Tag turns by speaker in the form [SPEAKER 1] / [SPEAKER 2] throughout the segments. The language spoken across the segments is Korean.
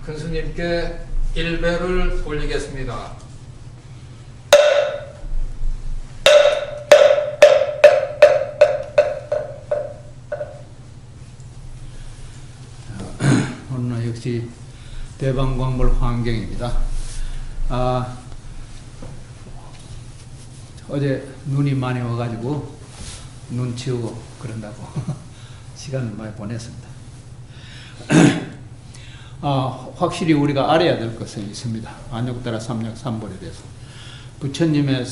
[SPEAKER 1] 큰 스님께 일배를 올리겠습니다.
[SPEAKER 2] 오늘은 역시 대방광물 환경입니다. 어제 눈이 많이 와가지고 눈 치우고 그런다고 시간을 많이 보냈습니다. 확실히 우리가 알아야 될 것은 있습니다. 안욕따라 삼략삼벌에 대해서. 부처님의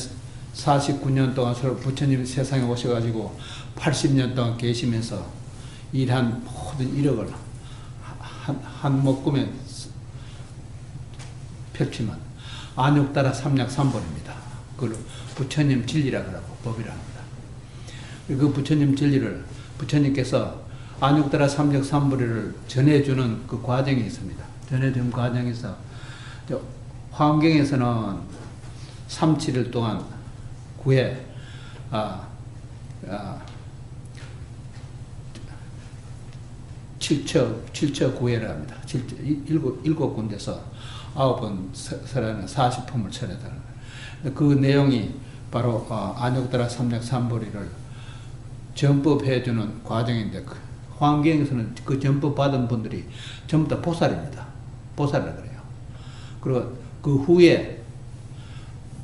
[SPEAKER 2] 49년 동안 부처님 세상에 오셔가지고 80년 동안 계시면서 일한 모든 이력을 한 묶음에 펼치면 안욕따라 삼략삼벌입니다. 그걸 부처님 진리라 그러고 법이라 합니다. 그 부처님 진리를 부처님께서 안욕따라 삼략삼벌을 전해주는 그 과정이 있습니다. 전해주는 과정에서 환경에서는 37일 동안 구해 칠처 구해를 합니다. 일곱 군데서 9번 설하는 40품을 설하다. 그 내용이 바로 안욕따라 삼략삼벌이를 전법해주는 과정인데, 환경에서는 그 전법 받은 분들이 전부 다 보살입니다. 보살이라 그래요. 그리고 그 후에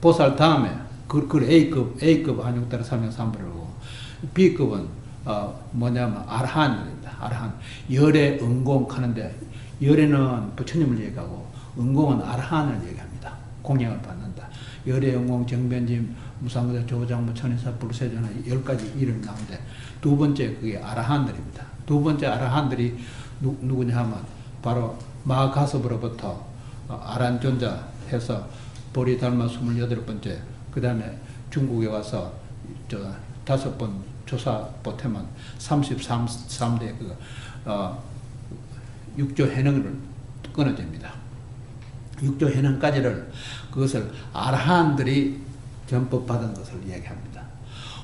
[SPEAKER 2] 보살 다음에 그걸 A급 안욕따라 삼략삼벌이고, B급은 뭐냐면 아라한입니다. 아라한. 열에 응공하는데, 열에는 부처님을 얘기하고 응공은 아라한을 얘기합니다. 공양을 받는다. 열에 응공, 정변지, 무상거대, 조장무, 천인사, 불세전화 10가지 이름이 나오는데, 두 번째 그게 아라한들입니다. 두 번째 아라한들이 누구냐 하면 바로 마가섭으로부터 아란존자 해서 보리달마 28번째, 그 다음에 중국에 와서 5번 조사 보태면 33대 육조 해능을 끊어집니다. 육조 해능까지를 그것을 아라한들이 전법 받은 것을 이야기합니다.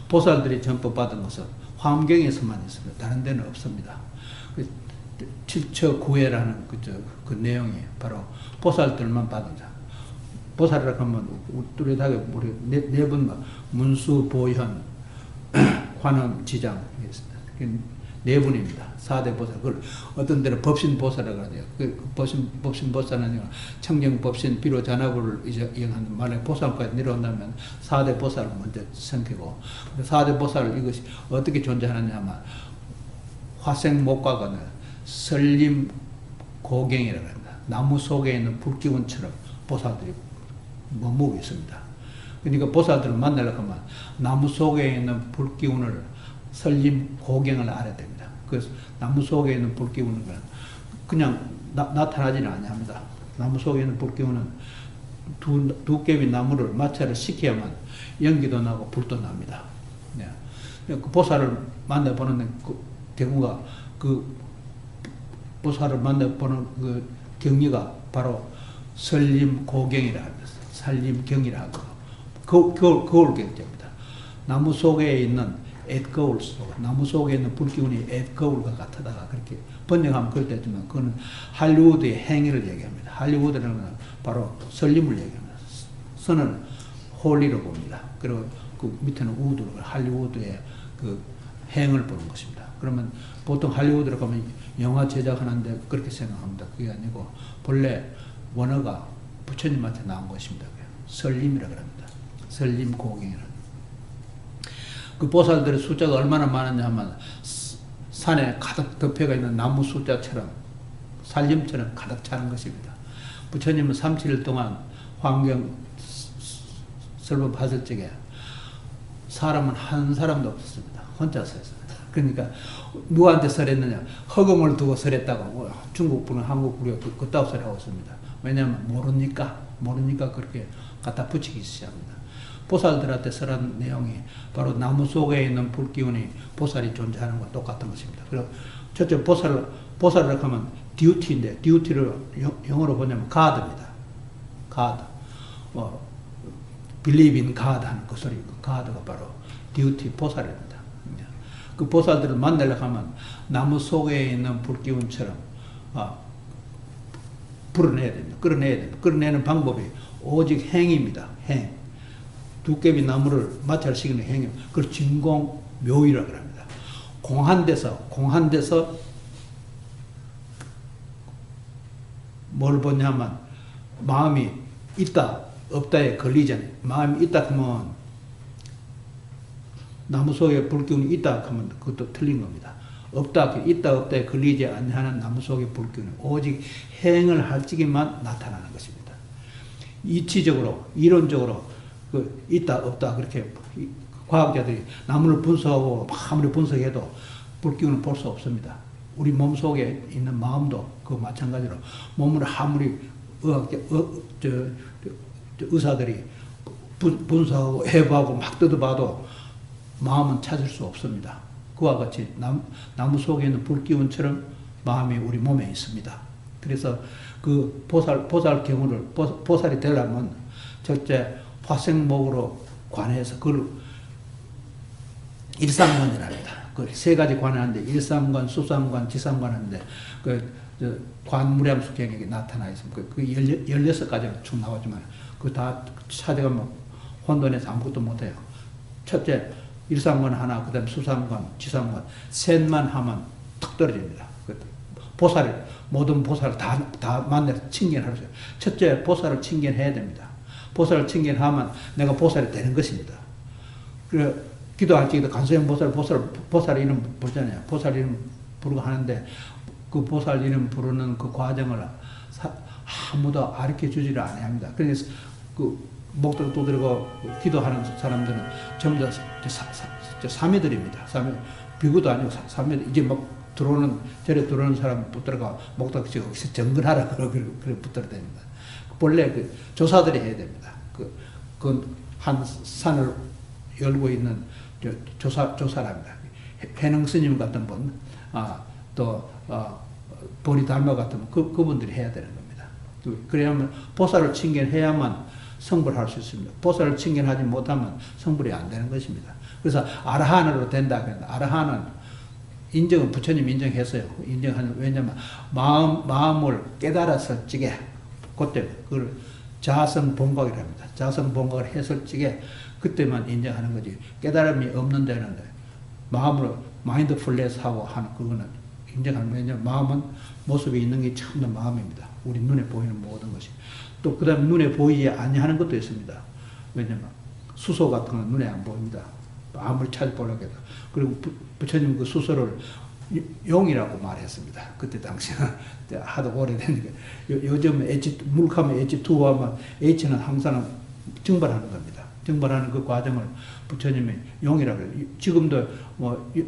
[SPEAKER 2] 보살들이 전법 받은 것은 환경에서만 있습니다. 다른 데는 없습니다. 칠처 구해라는 그 내용이 바로 보살들만 받은 자. 보살이라고 하면 뚜렷하게 우리 네 분만 문수, 보현, 관음, 지장 네 분입니다. 4대 보살. 그걸 어떤 데는 법신 보살이라고 하죠. 그 법신 보살은 청정 법신 비로 잔화부를 이용하는 말에 보살까지 내려온다면 4대 보살을 먼저 생기고, 4대 보살 이것이 어떻게 존재하느냐 하면 화생목과거는 설림 고경이라고 합니다. 나무 속에 있는 불기운처럼 보살들이 머무고 있습니다. 그러니까 보살들을 만나려고 하면 나무 속에 있는 불기운을 설림 고경을 알아야 됩니다. 그래서 나무 속에 있는 불기운은 그냥 나타나지는 아니합니다. 나무 속에 있는 불기운은 두께비 나무를 마찰을 시켜야만 연기도 나고 불도 납니다. 네. 그 보살을 만나보는 그 경우가, 그 보살을 만나보는 그 경리가 바로 설림 고경이라 합니다. 설림경이라 하고 거울 경제입니다. 나무 속에 있는 앳거울 속, 나무 속에 있는 불기운이 앳거울과 같다가 그렇게 번역하면 그럴 때 되면 그거는 할리우드의 행위를 얘기합니다. 할리우드라는 건 바로 설림을 얘기합니다. 선은 홀리로 봅니다. 그리고 그 밑에는 우드로, 할리우드의 그 행을 보는 것입니다. 그러면 보통 할리우드로 가면 영화 제작하는데 그렇게 생각합니다. 그게 아니고 본래 원어가 부처님한테 나온 것입니다. 설림이라고 합니다. 설림 고경이라는. 그 보살들의 숫자가 얼마나 많았냐 하면 산에 가득 덮여가 있는 나무 숫자처럼, 살림처럼 가득 차는 것입니다. 부처님은 37일 동안 환경 설법하실 적에 사람은 한 사람도 없었습니다. 혼자서 했습니다. 그러니까 누구한테 설했느냐? 허공을 두고 설했다고 중국 분은 한국 분이 그따위 소리 하고 있습니다. 왜냐하면 모르니까 그렇게 갖다 붙이기 시작합니다. 보살들한테 설한 내용이 바로 나무 속에 있는 불기운이 보살이 존재하는 것과 똑같은 것입니다. 그리고 첫째 보살이라고 하면 듀티인데, 듀티를 영어로 보냐면 God입니다. God. Believe in God 하는 그 소리, 그 God가 바로 듀티 보살입니다. 그 보살들을 만나려고 하면 나무 속에 있는 불기운처럼 불어내야 됩니다. 끌어내야 됩니다. 끌어내는 방법이 오직 행입니다. 행. 두께비 나무를 마찰시키는 행입니다. 그걸 진공묘의라고 합니다. 공한데서 뭘 보냐면 마음이 있다 없다에 걸리잖아요. 마음이 있다 하면 나무 속에 불기운이 있다 하면 그것도 틀린 겁니다. 있다 없다에 걸리지 않는 나무 속의 불기운은 오직 행을 할 적에만 나타나는 것입니다. 이치적으로 이론적으로 있다 없다 그렇게 과학자들이 나무를 분석하고 아무리 분석해도 불기운을 볼 수 없습니다. 우리 몸 속에 있는 마음도 그 마찬가지로 몸을 아무리 의사들이 분석하고 해부하고 막 뜯어봐도 마음은 찾을 수 없습니다. 그와 같이 나무 속에 있는 불기운처럼 마음이 우리 몸에 있습니다. 그래서 그 보살 경우를 보살이 되려면 첫째 화생목으로 관해서 그걸 일삼관이랍니다. 그 세 가지 관하는데 일삼관, 수삼관, 지삼관 하는데 관무량수경에 나타나 있습니다. 그 16가지로 쭉 나오지만 그 다 찾아가면 혼돈해서 아무것도 못해요. 첫째 일삼관 하나, 그 다음 수삼관, 지삼관 셋만 하면 툭 떨어집니다. 모든 보살을 다 만나서 칭견할 수 있어요. 첫째 보살을 칭견해야 됩니다. 보살을 칭견하면 내가 보살이 되는 것입니다. 그래 기도할 적에도 간소형 보살 이름 부르잖아요. 보살 이름 부르고 하는데 그 보살 이름 부르는 그 과정을 아무도 가르쳐 주지를 않아야 합니다. 그래서 그 목도를 두드리고 기도하는 사람들은 전부 다 사매들입니다. 비구도 아니고 사매들. 이제 막 절에 들어오는 사람 붙들어가 목도를 여기서 정근하라 그래 붙들어야 됩니다. 본래 그 조사들이 해야 됩니다. 한 산을 열고 있는 조사랍니다. 해능 스님 같은 분, 보리달마 같은 분, 그분들이 해야 되는 겁니다. 그래야만 보살을 칭견해야만 성불을 할 수 있습니다. 보살을 칭견하지 못하면 성불이 안 되는 것입니다. 그래서 아라한으로 된다. 아라한은 인정은 부처님 인정했어요. 왜냐면 마음을 깨달았을 적에 그때 그걸 자성본각이랍니다. 자성본각을 했을 적에 그때만 인정하는 거지. 깨달음이 없는 데는 마음으로 마인드풀리스하고 하는 그거는 인정하는. 왜냐면 마음은 모습에 있는 게 전부 마음입니다. 우리 눈에 보이는 모든 것이. 또 그 다음에 눈에 보이지 아니하는 것도 있습니다. 왜냐면 수소 같은 건 눈에 안 보입니다. 아무리 찾아보려고 해도. 그리고 부처님 그 수소를 용이라고 말했습니다. 그때 당시는 하도 오래되니까. 요즘 물하면 H2O 하면 H는 항상 증발하는 겁니다. 증발하는 그 과정을 부처님이 용이라고 해요. 지금도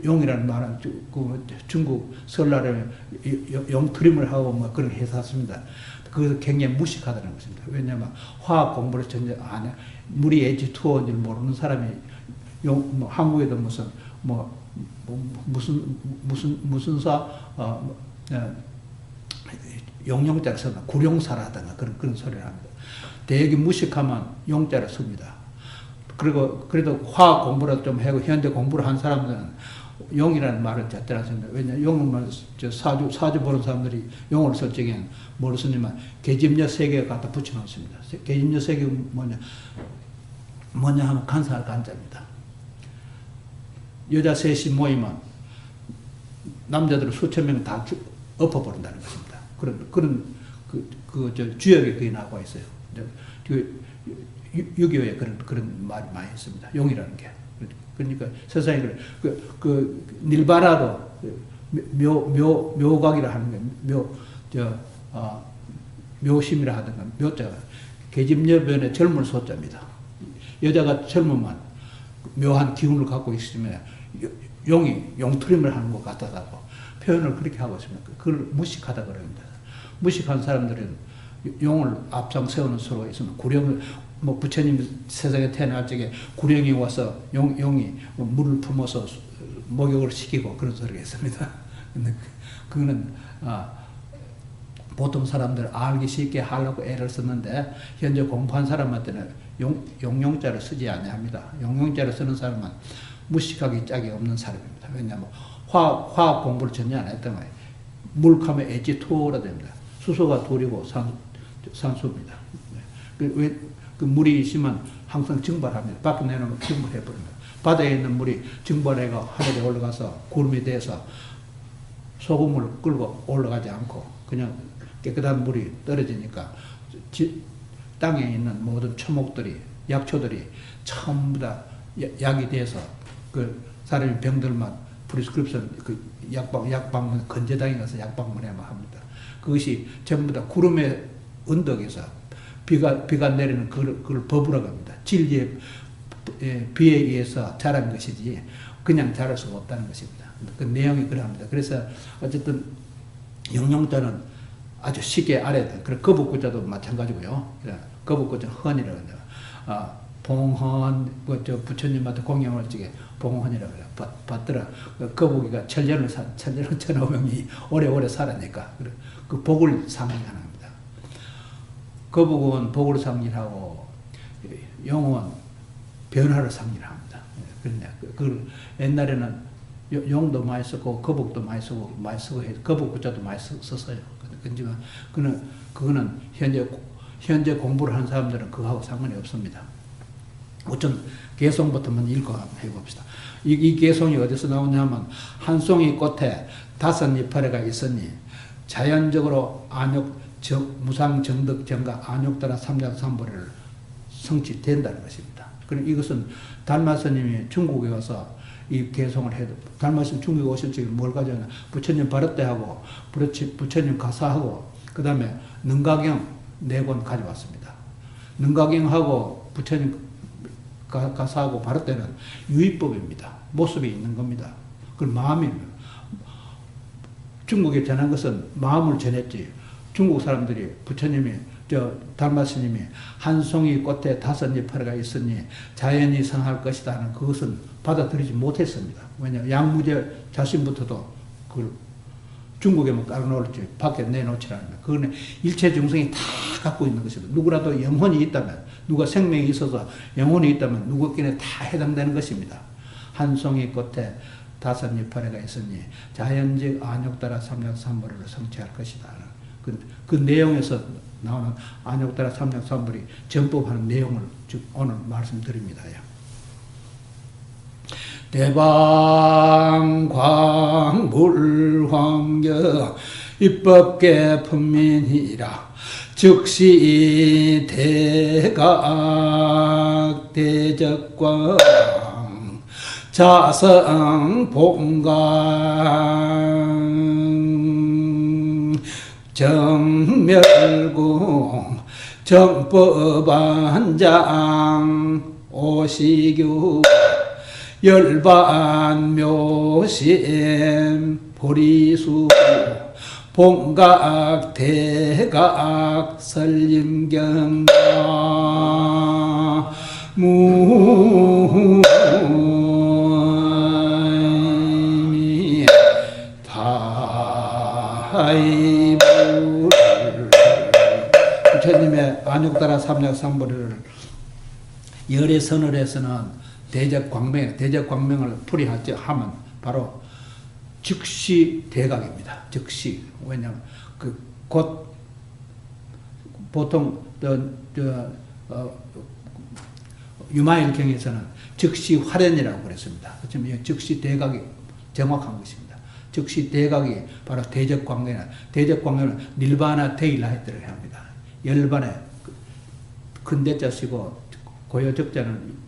[SPEAKER 2] 용이라는 말은 중국 설날에 용트림을 하고 그런 회사 씁니다. 그것은 굉장히 무식하다는 것입니다. 왜냐하면 화학 공부를 전혀 안 해. 물이 H2O인 줄 모르는 사람이 한국에도 무슨 용자를 쓰나 구룡사라든가 그런 소리를 합니다. 되게 무식하면 용자를 씁니다. 그래도 화학 공부를 좀 하고 현대 공부를 한 사람들은 용이라는 말을 잣대라 씁니다. 왜냐하면 용은 사주 보는 사람들이 용을 쓸 적에는 뭘 쓰냐면 계집녀 세계에 갖다 붙여놓습니다. 계집녀 세계는 뭐냐 하면 간사할 간자입니다. 여자 셋이 모이면 남자들은 수천 명 다 엎어버린다는 것입니다. 그런 주역에 그게 나와 있어요. 6.25에 그런 말이 많이 있습니다. 용이라는 게. 그러니까 세상에 닐바나도 묘각이라 하는 게 묘심이라 하든가 묘자가 계집여변의 젊은 소자입니다. 여자가 젊으면 묘한 기운을 갖고 있으면 용이 용트림을 하는 것 같다고 표현을 그렇게 하고 있습니다. 그걸 무식하다 그럽니다. 무식한 사람들은 용을 앞장 세우는 수가 있으면 구령을 부처님 세상에 태어날 적에 구령이 와서 용이 물을 품어서 목욕을 시키고 그런 소리가 있습니다. 근데 그거는 보통 사람들 알기 쉽게 하려고 애를 썼는데 현재 공부한 사람한테는 용자를 쓰지 아니합니다. 용자를 쓰는 사람은 무식하기 짝이 없는 사람입니다. 왜냐하면 화학 공부를 전혀 안 했던 거예요. 물하면 H2O라 됩니다. 수소가 둘이고 산소입니다. 그 물이 있으면 항상 증발합니다. 밖에 내놓으면 증발해버립니다. 바다에 있는 물이 증발해가 하늘에 올라가서 구름이 돼서 소금을 끌고 올라가지 않고 그냥 깨끗한 물이 떨어지니까 땅에 있는 모든 초목들이, 약초들이 전부 다 약이 돼서 그 사람이 병들만 프리스크립션 그 약방문 건재당에 가서 약방문해야만 합니다. 그것이 전부 다 구름의 언덕에서 비가 내리는 그걸 법으로 갑니다. 진리의 비에 의해서 자란 것이지 그냥 자랄 수가 없다는 것입니다. 그 내용이 그러합니다. 그래서 어쨌든 영용자는 아주 쉽게 알아야 돼요. 그래 거북구자도 마찬가지고요. 거북구자 헌이라고 합니다. 봉헌, 저 부처님한테 공양을 찍게 봉헌이라고 해요. 받더라. 거북이가 천년을 1500명이 오래오래 살았니까. 그 복을 상징하는 겁니다. 거북은 복을 상징하고 용은 변화를 상징합니다. 그런데 그 옛날에는 용도 많이 썼고 거북도 많이 쓰고 거북구자도 많이 썼어요. 그렇지만 그거는 현재 공부를 하는 사람들은 그거하고 상관이 없습니다. 우선 개송부터 먼저 읽고 한번 해봅시다. 이 개송이 어디서 나오냐면 한 송이 꽃에 5 이파리가 있으니 자연적으로 무상 정덕 정가 안욕따라 삼작삼보리를 성취된다는 것입니다. 그럼 이것은 달마스님이 중국에 가서 이 개송을 해도 달마스님 중국에 오실 적에 뭘 가져왔냐 부처님 발업대하고 부처님 가사하고 그 다음에 능가경 4권 가져왔습니다. 능가경하고 부처님 가사하고 발업대는 유의법입니다. 모습이 있는 겁니다. 그건 마음입니다. 중국에 전한 것은 마음을 전했지 중국 사람들이 부처님이 달마스님이 한 송이 꽃에 5 이파리가 있으니 자연이 성할 것이다 하는 그것은 받아들이지 못했습니다. 왜냐하면 양무제 자신부터도 그걸 중국에만 깔아놓을지 밖에 내놓지라는 거예요. 그거는 일체 중생이 다 갖고 있는 것입니다. 누구라도 영혼이 있다면 누가 생명이 있어서 영혼이 있다면 누구에게나 다 해당되는 것입니다. 한 송이 꽃에 5 이파리가 있으니 자연적 안욕따라 삼작삼보리를 성취할 것이다. 그 내용에서 나오는 안욕따라 삼작삼보리 전법하는 내용을 오늘 말씀드립니다. 대방광물황경 입법계품민이라 즉시 대각 대적광 자성봉강 정멸공 정법안장 오시규 열반묘심 보리수 봉각 대각 설림경가 무미 다이불 부처님의 안욕따라 삼작삼보리를 열의 선을해서는 대적광명을 풀이하면 바로 즉시 대각입니다. 즉시. 왜냐하면 곧 보통 유마일경에서는 즉시 활연이라고 그랬습니다. 그렇지만 즉시 대각이 정확한 것입니다. 즉시 대각이 바로 대적광명은 닐바나 테일라이트를 합니다. 열반에 큰 대자 쓰고 고요적자는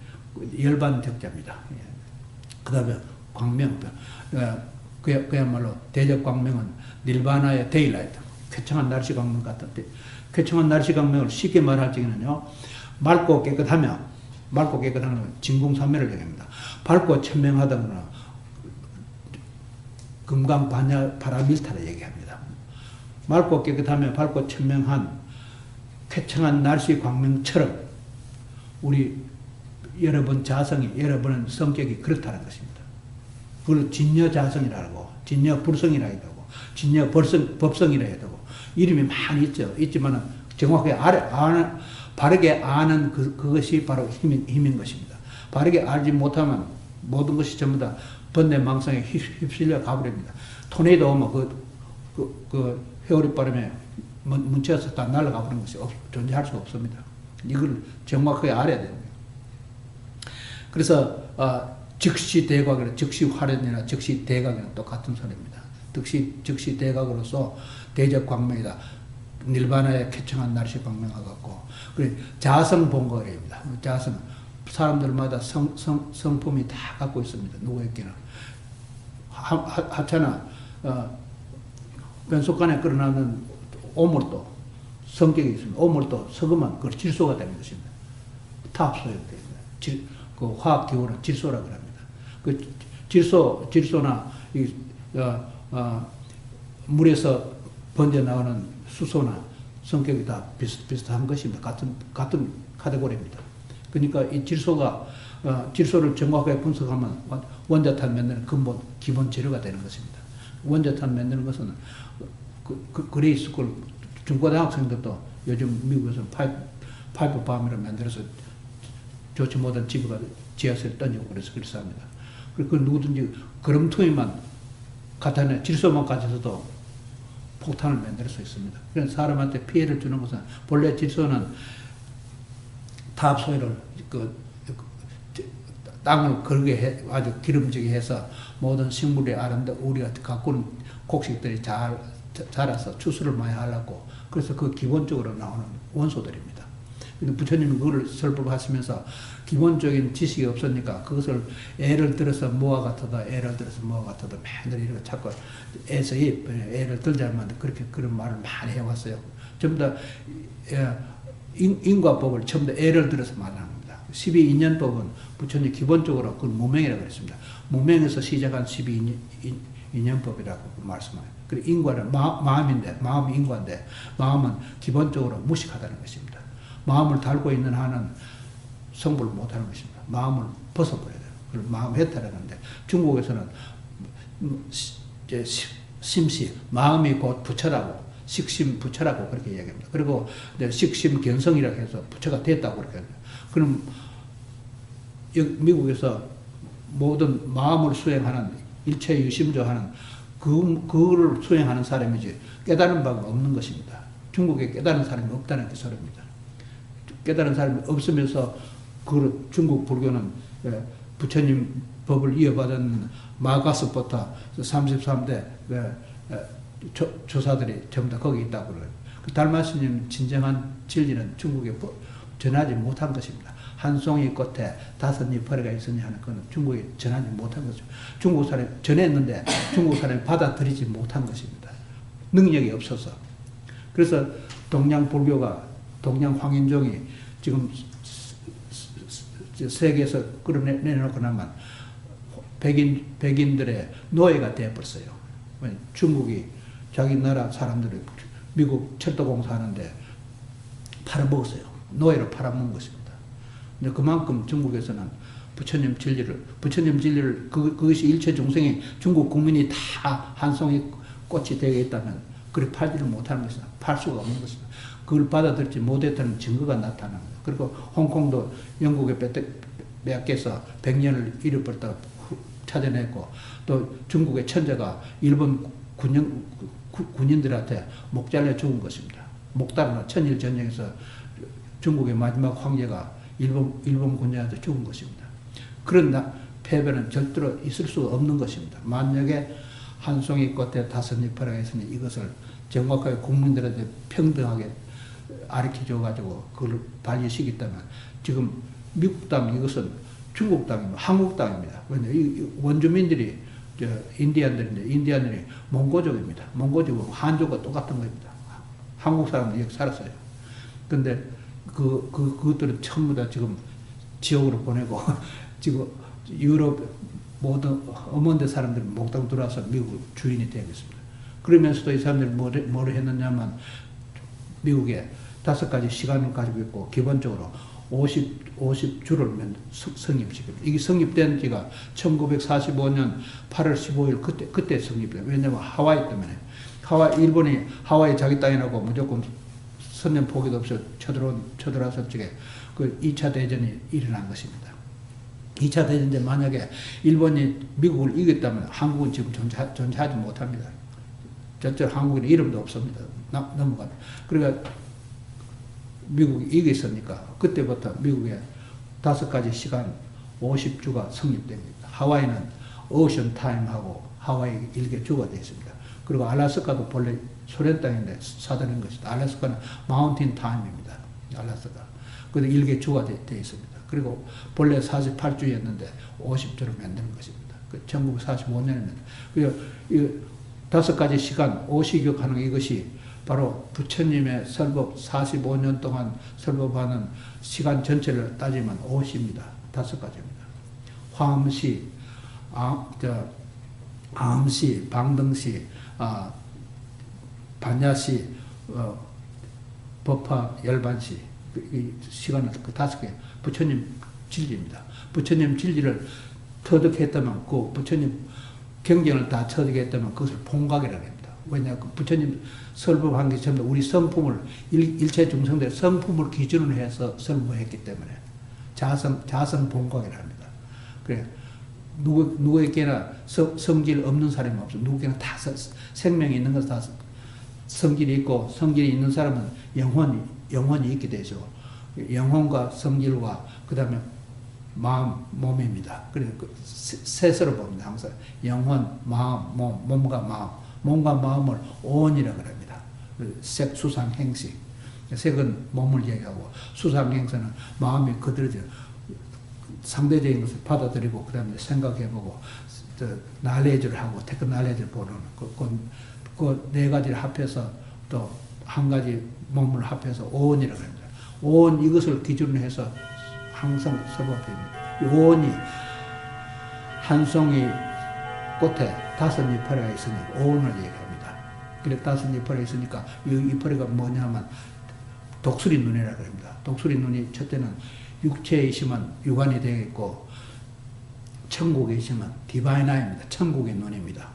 [SPEAKER 2] 열반 적자입니다. 그 다음에 광명, 그야말로 대적 광명은 닐바나의 데일라이트, 쾌청한 날씨 광명 같은데, 쾌청한 날씨 광명을 쉽게 말할 적에는요, 맑고 깨끗하면 진공산매를 얘기합니다. 밝고 천명하다거나 금강 바라밀타를 얘기합니다. 맑고 깨끗하면 밝고 천명한 쾌청한 날씨 광명처럼 우리 여러분 자성이, 여러분은 성격이 그렇다는 것입니다. 그걸 진여자성이라고, 진여불성이라고 하고, 진여법성이라고 하고, 이름이 많이 있죠. 있지만 정확하게 바르게 아는 그것이 바로 힘인 것입니다. 바르게 알지 못하면 모든 것이 전부 다 번뇌망상에 휩쓸려 가버립니다. 토네이도 오면 그 회오리 바람에 문체에서 다 날아가 버린 것이 존재할 수 없습니다. 이걸 정확하게 알아야 됩니다. 그래서 즉시 대각이나 즉시 활연이나 즉시 대각이나 똑같은 소리입니다. 즉시 대각으로서 대적 광명이다. 닐바나에 쾌청한 날씨 광명하고 그리고 자성 본거래입니다. 자성 사람들마다 성품이 다 갖고 있습니다. 누구에게나 하찮아 변속간에 끌어나는 오물도 성격이 있습니다. 오물도 섞으면 그 질소가 되는 것입니다. 타합소유가 됩니다. 그 화학 기호는 질소라고 합니다. 그 질소나 물에서 번져 나오는 수소나 성격이 다 비슷한 것입니다. 같은 카테고리입니다. 그러니까 이 질소를 정확하게 분석하면 원자탄 만드는 근본 기본 재료가 되는 것입니다. 원자탄 만드는 것은 그레이스쿨 중고등학생들도 요즘 미국에서는 파이프 밤이라 만들어서 좋지 못한 집에 지하철에 던지고 그래서 합니다. 그리고 누구든지 그럼투이만 갖다내 질소만 가져서도 폭탄을 만들 수 있습니다. 그래서 사람한테 피해를 주는 것은 본래 질소는 타합소유를 땅을 걸게 아주 기름지게 해서 모든 식물이 우리가 갖고 있는 곡식들이 잘 자라서 추수를 많이 하려고 그래서 그 기본적으로 나오는 원소들입니다. 근데 부처님이 그걸 설법하시면서 기본적인 지식이 없으니까 그것을 애를 들어서 뭐가 같아도 맨날 이렇게 자꾸 애를 들자면 그렇게 그런 말을 많이 해왔어요. 전부 다 인과법을 전부 다 애를 들어서 말하는 겁니다. 12인연법은 부처님 기본적으로 그건 무명이라고 했습니다. 무명에서 시작한 12인연법이라고 말씀해요. 그리고 인과는 마음인데, 마음이 인과인데, 마음은 기본적으로 무식하다는 것입니다. 마음을 달고 있는 한은 성불을 못하는 것입니다. 마음을 벗어버려야 돼요. 그걸 마음 해탈하는데, 중국에서는 심시, 마음이 곧 부처라고, 식심 부처라고 그렇게 이야기합니다. 그리고 식심 견성이라고 해서 부처가 됐다고 그렇게 합니다. 그럼 미국에서 모든 마음을 수행하는 일체 유심조하는 그거를 수행하는 사람이지 깨달은 바가 없는 것입니다. 중국에 깨달은 사람이 없다는 그 소리입니다. 깨달은 사람이 없으면서 그 중국 불교는 부처님 법을 이어받은 마가스부터 33대 조사들이 전부 다 거기 있다고 그래요. 그 달마스님 진정한 진리는 중국에 전하지 못한 것입니다. 한 송이 꽃에 5잎 벌레가 있으니 하는 것은 중국에 전하지 못한 것이죠. 중국 사람이 전했는데 중국 사람이 받아들이지 못한 것입니다. 능력이 없어서. 그래서 동양 불교가, 동양 황인종이 지금 세계에서 끌어내놓고 나면 백인들의 노예가 되어버렸어요. 중국이 자기 나라 사람들을 미국 철도공사 하는데 팔아먹었어요. 노예로 팔아먹은 것입니다. 근데 그만큼 중국에서는 부처님 진리를 그것이 일체 중생이 중국 국민이 다 한 송이 꽃이 되게 있다면 그리 팔지를 못하는 것이다. 팔 수가 없는 것이다. 그걸 받아들이지 못했다는 증거가 나타납니다. 그리고 홍콩도 영국에 빼앗겨서 100년을 잃어버렸다가 찾아냈고 또 중국의 천자가 일본 군인들한테 목 잘려 죽은 것입니다. 목다르나 천일 전쟁에서 중국의 마지막 황제가 일본 군인한테 죽은 것입니다. 그런 패배는 절대로 있을 수가 없는 것입니다. 만약에 한 송이 꽃에 5잎 벌레가 있으니 이것을 정확하게 국민들한테 평등하게 가르쳐줘가지고 그걸 발휘시켰다면 지금 미국 땅 이것은 중국 땅입니다. 한국 땅입니다. 왜냐하면 원주민들이 인디안들인데 인디안들이 몽고족입니다. 몽고족은 한족과 똑같은 겁니다. 한국 사람들이 여기 살았어요. 근데 그것들은 전부 다 지금 지옥으로 보내고 지금 유럽 모든 어먼데 사람들이 몽땅 들어와서 미국 주인이 되겠습니다. 그러면서도 이 사람들이 뭐를 했느냐면 미국에 5가지 시간을 가지고 있고 기본적으로 50주를 성립시킵니다. 이게 성립된 지가 1945년 8월 15일 그때 성립돼요. 왜냐하면 하와이 때문에. 일본이 하와이 자기 땅이라고 무조건 선전 포기도 없이 쳐들어와서 쪽에 그 2차 대전이 일어난 것입니다. 2차 대전 때 만약에 일본이 미국을 이겼다면 한국은 지금 존재하지 못합니다. 저쪽 한국에는 이름도 없습니다. 넘어갑니다. 그러니까 미국이 이겼으니까 그때부터 미국에 5가지 시간 50주가 성립됩니다. 하와이는 오션 타임하고 하와이 일개주가 되어 있습니다. 그리고 알래스카도 본래 소련 땅인데 사들인 것이다. 알래스카는 마운틴 타임입니다. 알래스카. 그래서 일개주가 되어 있습니다. 그리고 본래 48주였는데 50주로 만드는 것입니다. 1945년에는. 그래서 이 5가지 시간 50억 하는 이것이 바로 부처님의 설법 45년 동안 설법하는 시간 전체를 따지면 50입니다. 5가지입니다. 화엄시, 암시, 방등시, 반야시, 법화, 열반시, 이 시간은 그 5개 부처님 진리입니다. 부처님 진리를 터득했다면 그 부처님 경전을 다 터득했다면 그것을 본각이라고 합니다. 왜냐하면 그 부처님 설법한 게 전부 우리 성품을 일체 중생들의 성품을 기준으로 해서 설법했기 때문에 자성 본각이라고 합니다. 그래 누구에게나 성질 없는 사람이 없어. 누구에게나 다 생명이 있는 것은 다 성질이 있고 성질이 있는 사람은 영혼이 있게 되죠. 영혼과 성질과 그 다음에 마음, 몸입니다. 그래서 셋으로 봅니다. 항상 영혼, 마음, 몸과 마음. 몸과 마음을 오온이라고 합니다. 색, 수상, 행식. 색은 몸을 얘기하고 수상, 행사는 마음이 거들어져 상대적인 것을 받아들이고 그 다음에 생각해보고 날레지를 하고 테크 날레지를 보는 그 4가지를 합해서 또 한 가지 몸을 합해서 오온이라고 합니다. 오온 이것을 기준으로 해서 항상 설법합니다. 오온이 한 송이 꽃에 5이파리가 있으니 오온을 얘기합니다. 그래 5이파리가 있으니까 이 이파리가 뭐냐면 독수리 눈이라고 합니다. 독수리 눈이 첫째는 육체에 있으면 육안이 되겠고 천국에 있으면 디바인 아이입니다. 천국의 눈입니다.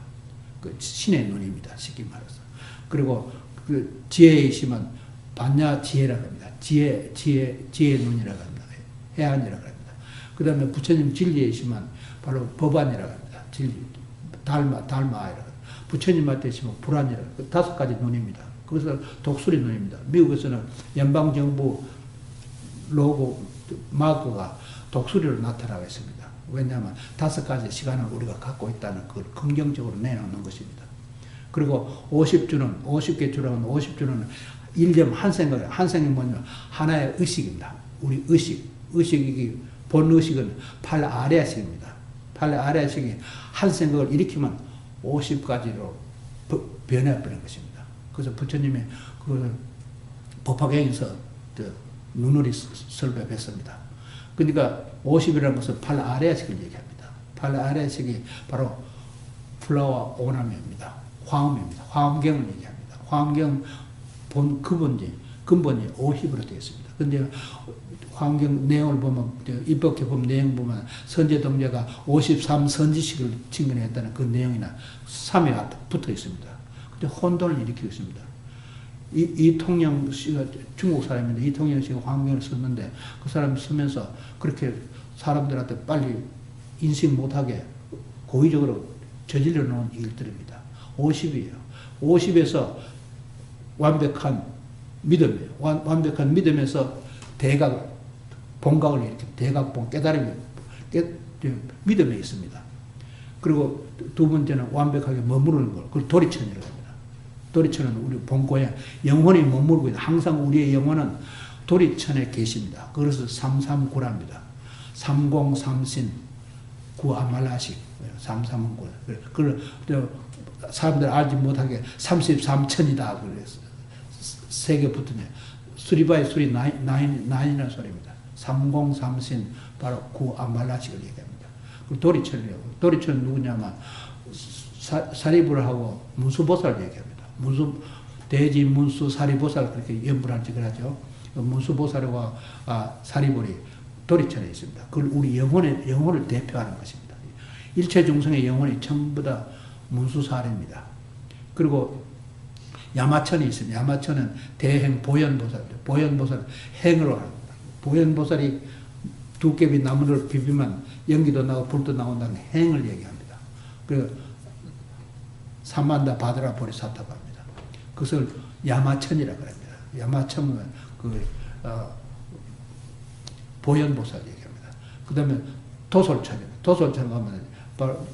[SPEAKER 2] 그 신의 눈입니다. 쉽게 말해서. 그리고 그 지혜에 있으면 반야 지혜라고 합니다. 지혜의 눈이라고 합니다. 해안이라고 합니다. 그 다음에 부처님 진리에 있으면 바로 법안이라고 합니다. 진리, 달마이라고 합니다. 부처님한테 있으면 불안이라고 합니다. 5가지 눈입니다. 그래서 독수리 눈입니다. 미국에서는 연방정부 로고, 마크가 독수리로 나타나고 있습니다. 왜냐하면 5가지 시간을 우리가 갖고 있다는 걸 긍정적으로 내놓는 것입니다. 그리고 50주는, 50개 주라는 50주는 일념 한 생이 뭐냐면 하나의 의식입니다. 우리 의식이, 본의식은 팔 아래식입니다. 팔 아래식이 한 생각을 일으키면 50가지로 변해버리는 것입니다. 그래서 부처님이 그걸 법화경에서 눈으로 설법했습니다. 그러니까 50이라는 것은 팔 아래식을 얘기합니다. 팔 아래식이 바로 플라와 오남입니다. 화엄입니다. 화엄경을 얘기합니다. 화엄경 근본이 50으로 되어 있습니다. 근데 화엄경 내용을 보면, 입법개법 내용 보면 선제동자가 53선지식을 증언했다는 그 내용이나 3에 붙어 있습니다. 근데 혼돈을 일으키고 있습니다. 이통영 씨가 중국 사람인데 이통영 씨가 화엄경을 썼는데 그 사람이 쓰면서 그렇게 사람들한테 빨리 인식 못하게 고의적으로 저질러 놓은 일들입니다. 50이에요. 50에서 완벽한 믿음이에요. 완벽한 믿음에서 대각, 본각을 이렇게 대각본 깨달음이 믿음에 있습니다. 그리고 2번째는 완벽하게 머무르는 걸, 그걸 도리천이라고 합니다. 도리천은 우리 본고에 영혼이 머무르고 있다. 항상 우리의 영혼은 도리천에 계십니다. 그래서 339랍니다. 303신, 9아말라식, 339. 그걸 사람들 알지 못하게 33천이다. 그래서 3개 붙으면 수리바의 수리 9이라는 소리입니다. 303신, 바로 9아말라식을 얘기합니다. 그 도리천이라고. 도리천은 누구냐면 사리부를 하고 문수보살을 얘기합니다. 대지 문수 사리보살 그렇게 연불한 적을 하죠. 문수보살과 사리불이 도리천에 있습니다. 그걸 우리 영혼을 대표하는 것입니다. 일체 중생의 영혼이 전부 다 문수사리입니다. 그리고 야마천이 있습니다. 야마천은 대행 보현보살입니다. 보현보살 행으로 합니다. 보현보살이 두께비 나무를 비비면 연기도 나고 불도 나온다는 행을 얘기합니다. 그리고 사만다 바드라 보리사타가 합니다. 그것을 야마천이라고 합니다. 야마천은 보현보살 얘기합니다. 그 다음에 도솔천입니다. 도솔천 가면 바로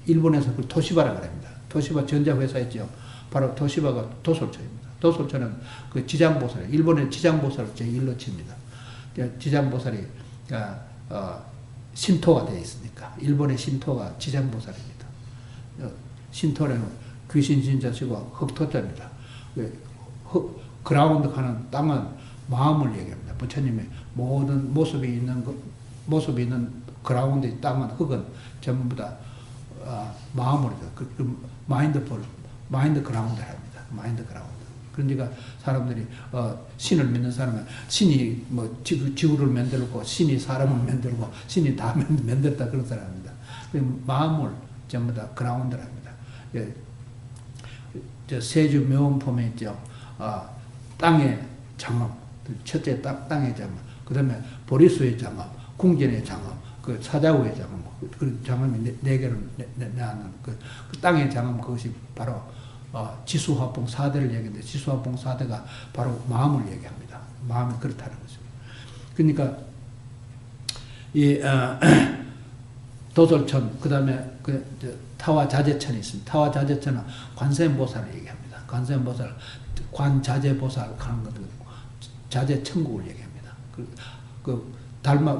[SPEAKER 2] 일본에서 그 토시바라고 합니다. 토시바 전자회사 있죠. 바로 토시바가 도솔천입니다. 도솔천은 그 지장보살, 일본의 지장보살을 제1로 칩니다. 지장보살이 신토가 되어 있으니까 일본의 신토가 지장보살입니다. 신토는 귀신 신자시고 흑토자입니다. 그라운드 가는 땅은 마음을 얘기합니다. 부처님의 모든 모습이 있는 그라운드 땅은 흙은 전부 다 마음으로 마인드 그라운드를 합니다. 마인드 그라운드. 그러니까 사람들이 신을 믿는 사람은 신이 뭐 지구를 만들고 신이 사람을 만들고 신이 다 만들었다 그런 사람입니다. 마음을 전부 다 그라운드를 합니다. 예, 저 세주 묘원품에 있죠. 땅의 장엄, 첫째 땅의 장엄, 그 다음에 보리수의 장엄, 궁전의 장엄, 그 사자우의 장엄, 그 장엄이 네 개를 내는 그 땅의 장엄, 그것이 바로 지수화봉 4대를 얘기하는데, 지수화봉 4대가 바로 마음을 얘기합니다. 마음이 그렇다는 거죠. 그러니까 이 도솔천, 그 다음에 타와자재천이 있습니다. 타와자재천은 관세음보살을 얘기합니다. 관세음보살, 관자재보살 하는 것도 자재천국을 얘기합니다.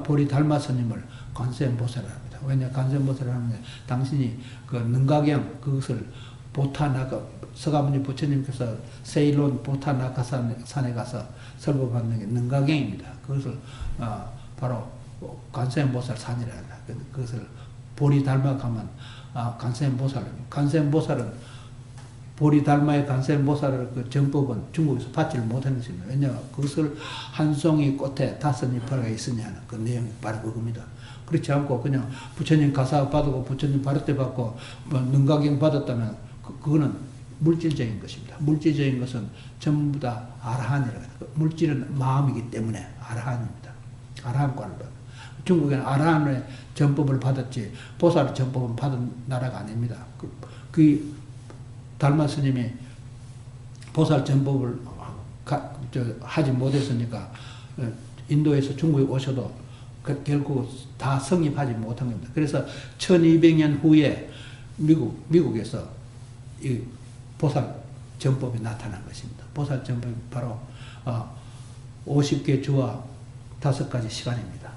[SPEAKER 2] 보리 달마 스님을 관세음보살을 합니다. 왜냐 관세음보살을 하는데 당신이 그 능가경 그것을 보타나가 서가모니 부처님께서 세일론 보타나카산에 가서 설법하는 게 능가경입니다. 그것을 바로 관세음보살 산이라 합니다. 그것을 보리달마 가면 관세음보살입니다. 관세음보살은 보리달마의 관세음보살을 그 정법은 중국에서 받지를 못하는 것입니다. 왜냐하면 그것을 한 송이 꽃에 5잎화가 있으냐는 그 내용이 바로 그겁니다. 그렇지 않고 그냥 부처님 가사 받고 부처님 바르때 받고 뭐 능가경 받았다면 그거는 물질적인 것입니다. 물질적인 것은 전부 다 아라한이라고 해요. 물질은 마음이기 때문에 아라한입니다. 아라한과를 받습니다. 중국에는 아라한의 전법을 받았지 보살의 전법은 받은 나라가 아닙니다. 그 달마 스님이 보살 전법을 하지 못했으니까 인도에서 중국에 오셔도 결국 다 성립하지 못한 겁니다. 그래서 1200년 후에 미국에서 이 보살 전법이 나타난 것입니다. 보살 전법이 바로 50개 주와 5가지 시간입니다.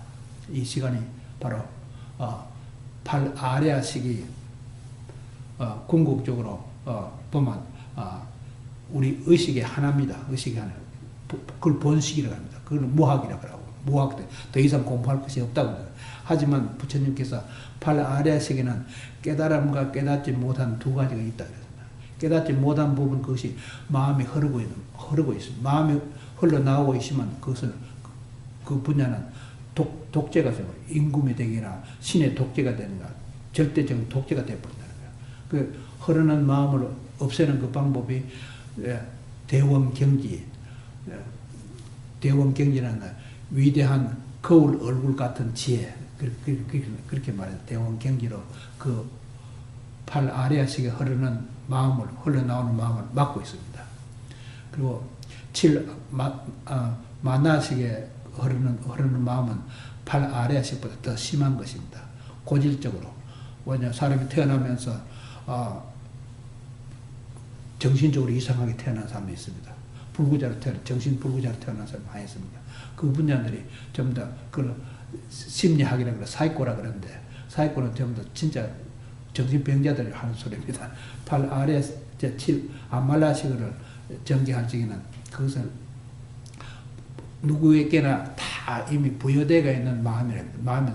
[SPEAKER 2] 이 시간이 바로 팔아레아식이 궁극적으로 보면 우리 의식의 하나입니다. 의식의 하나. 그걸 본식이라고 합니다. 그걸 무학이라고 하고 무학 더 이상 공부할 것이 없다고 합니다. 하지만 부처님께서 팔아레아식에는 깨달음과 깨닫지 못한 2가지가 있다 그랬습니다. 깨닫지 못한 부분 그것이 마음이 흐르고 있습니다. 마음이 흘러나오고 있으면 그것은 그 분야는 독재가 되고 임금이 되기나 신의 독재가 되는가 절대적인 독재가 되어버린다는 거예요. 그 흐르는 마음을 없애는 그 방법이 대원경지, 대원경지라는 위대한 거울 얼굴 같은 지혜, 그렇게 말해요. 대원경지로 그 팔아레아식에 흐르는 마음을, 흘러나오는 마음을 막고 있습니다. 그리고 만나식에 흐르는 마음은 팔아레아식보다 더 심한 것입니다. 고질적으로. 왜냐 사람이 태어나면서 정신적으로 이상하게 태어난 사람이 있습니다. 정신 불구자로 태어난 사람이 많이 있습니다. 그 분야들이 전부 다 그 심리학이라 그래, 사이코라 그러는데 사이코는 전부 다 진짜 정신병자들이 하는 소리입니다. 아말라식을 전개할 적에는 그것을 누구에게나 다 이미 부여되어 있는 마음이랍니다. 마음은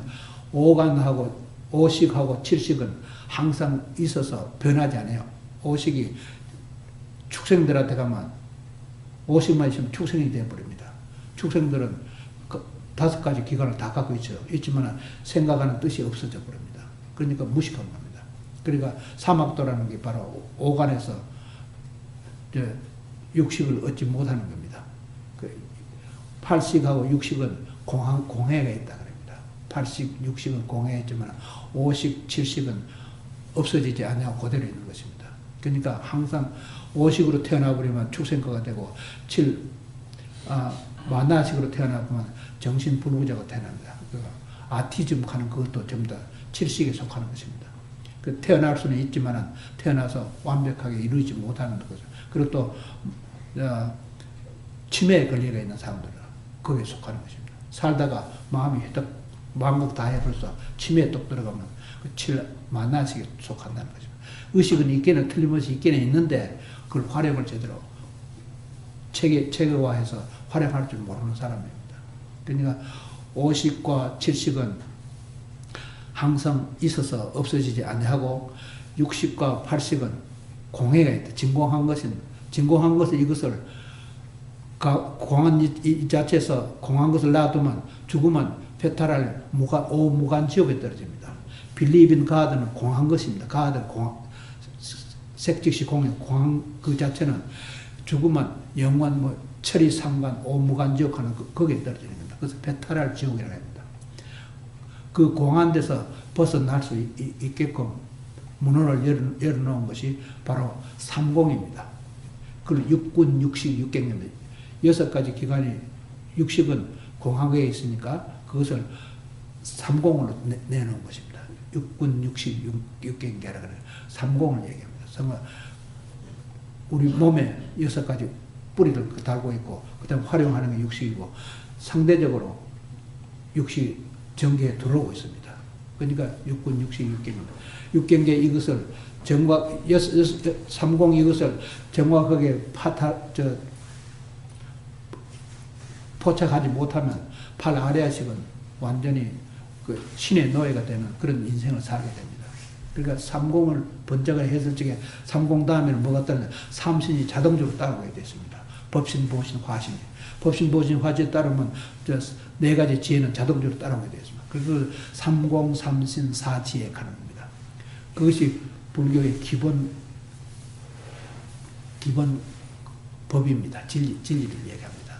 [SPEAKER 2] 오간하고 오식하고 칠식은 항상 있어서 변하지 않아요. 오식이 축생들한테 가면 오식만 있으면 축생이 되어버립니다. 축생들은 5가지 기관을 다 갖고 있지만 생각하는 뜻이 없어져 버립니다. 그러니까 무식한 겁니다. 그러니까 사막도라는 게 바로 오간에서 육식을 얻지 못하는 겁니다. 팔식하고 육식은 공해가 있다 그럽니다. 팔식, 육식은 공해가 있지만 오식, 칠식은 없어지지 않냐고 그대로 있는 것입니다. 그러니까 항상 오식으로 태어나버리면 축생과가 되고 만나식으로 태어나보면 정신불구자가 태어납니다. 아티즘 하는 그것도 전부 다 칠식에 속하는 것입니다. 태어날 수는 있지만 태어나서 완벽하게 이루지 못하는 거죠. 그리고 또 치매에 걸려가 있는 사람들은 거기에 속하는 것입니다. 살다가 마음이 마음껏 다 해버려서 치매에 똑 들어가면 만나식에 속한다는 것입니다. 의식은 있기는 틀림없이 있기는 있는데 그걸 활용을 제대로 체계화해서 활용할 줄 모르는 사람입니다. 그러니까 오식과 칠식은 항상 있어서 없어지지 아니하고 육식과 팔식은 공해가 있다. 진공한 것은 이것을 공한 이 자체에서 공한 것을 놔두면 죽으면 페탈할 무간지옥에 떨어집니다. Believe in God는 공한 것입니다. God는 색즉시 공한 그 자체는 죽으면 영원 철이 상관 오무간지옥 하는 거기에 떨어지는 겁니다. 그래서 페탈할 지옥이라고 합니다. 그 공한 데서 벗어날 수 있게끔 문호를 열어놓은 것이 바로 삼공입니다. 그걸 육군, 육식, 육경입니다. 6가지 기관이 육식은 공학에 있으니까 그것을 삼공으로 내놓은 것입니다. 육군, 육식, 육경계라고 해요. 삼공을 얘기합니다. 우리 몸에 6가지 뿌리를 달고 있고 그 다음 활용하는 게 육식이고 상대적으로 육식 전개에 들어오고 있습니다. 그러니까 육군, 육식, 육경입니다. 육경계 이것을 삼공 이것을 정확하게 포착하지 못하면 팔 아래아식은 완전히 그 신의 노예가 되는 그런 인생을 살게 됩니다. 그러니까 삼공을 번쩍을 했을 적에 삼공 다음에는 뭐가 따르냐 삼신이 자동적으로 따라오게 됐습니다. 법신, 보신, 화신이. 법신, 보신, 화신에 따르면 4가지 지혜는 자동적으로 따라오게 되었습니다. 그래서 삼공, 삼신, 사지에 가는 겁니다. 그것이 불교의 기본 법입니다. 진리를 얘기합니다.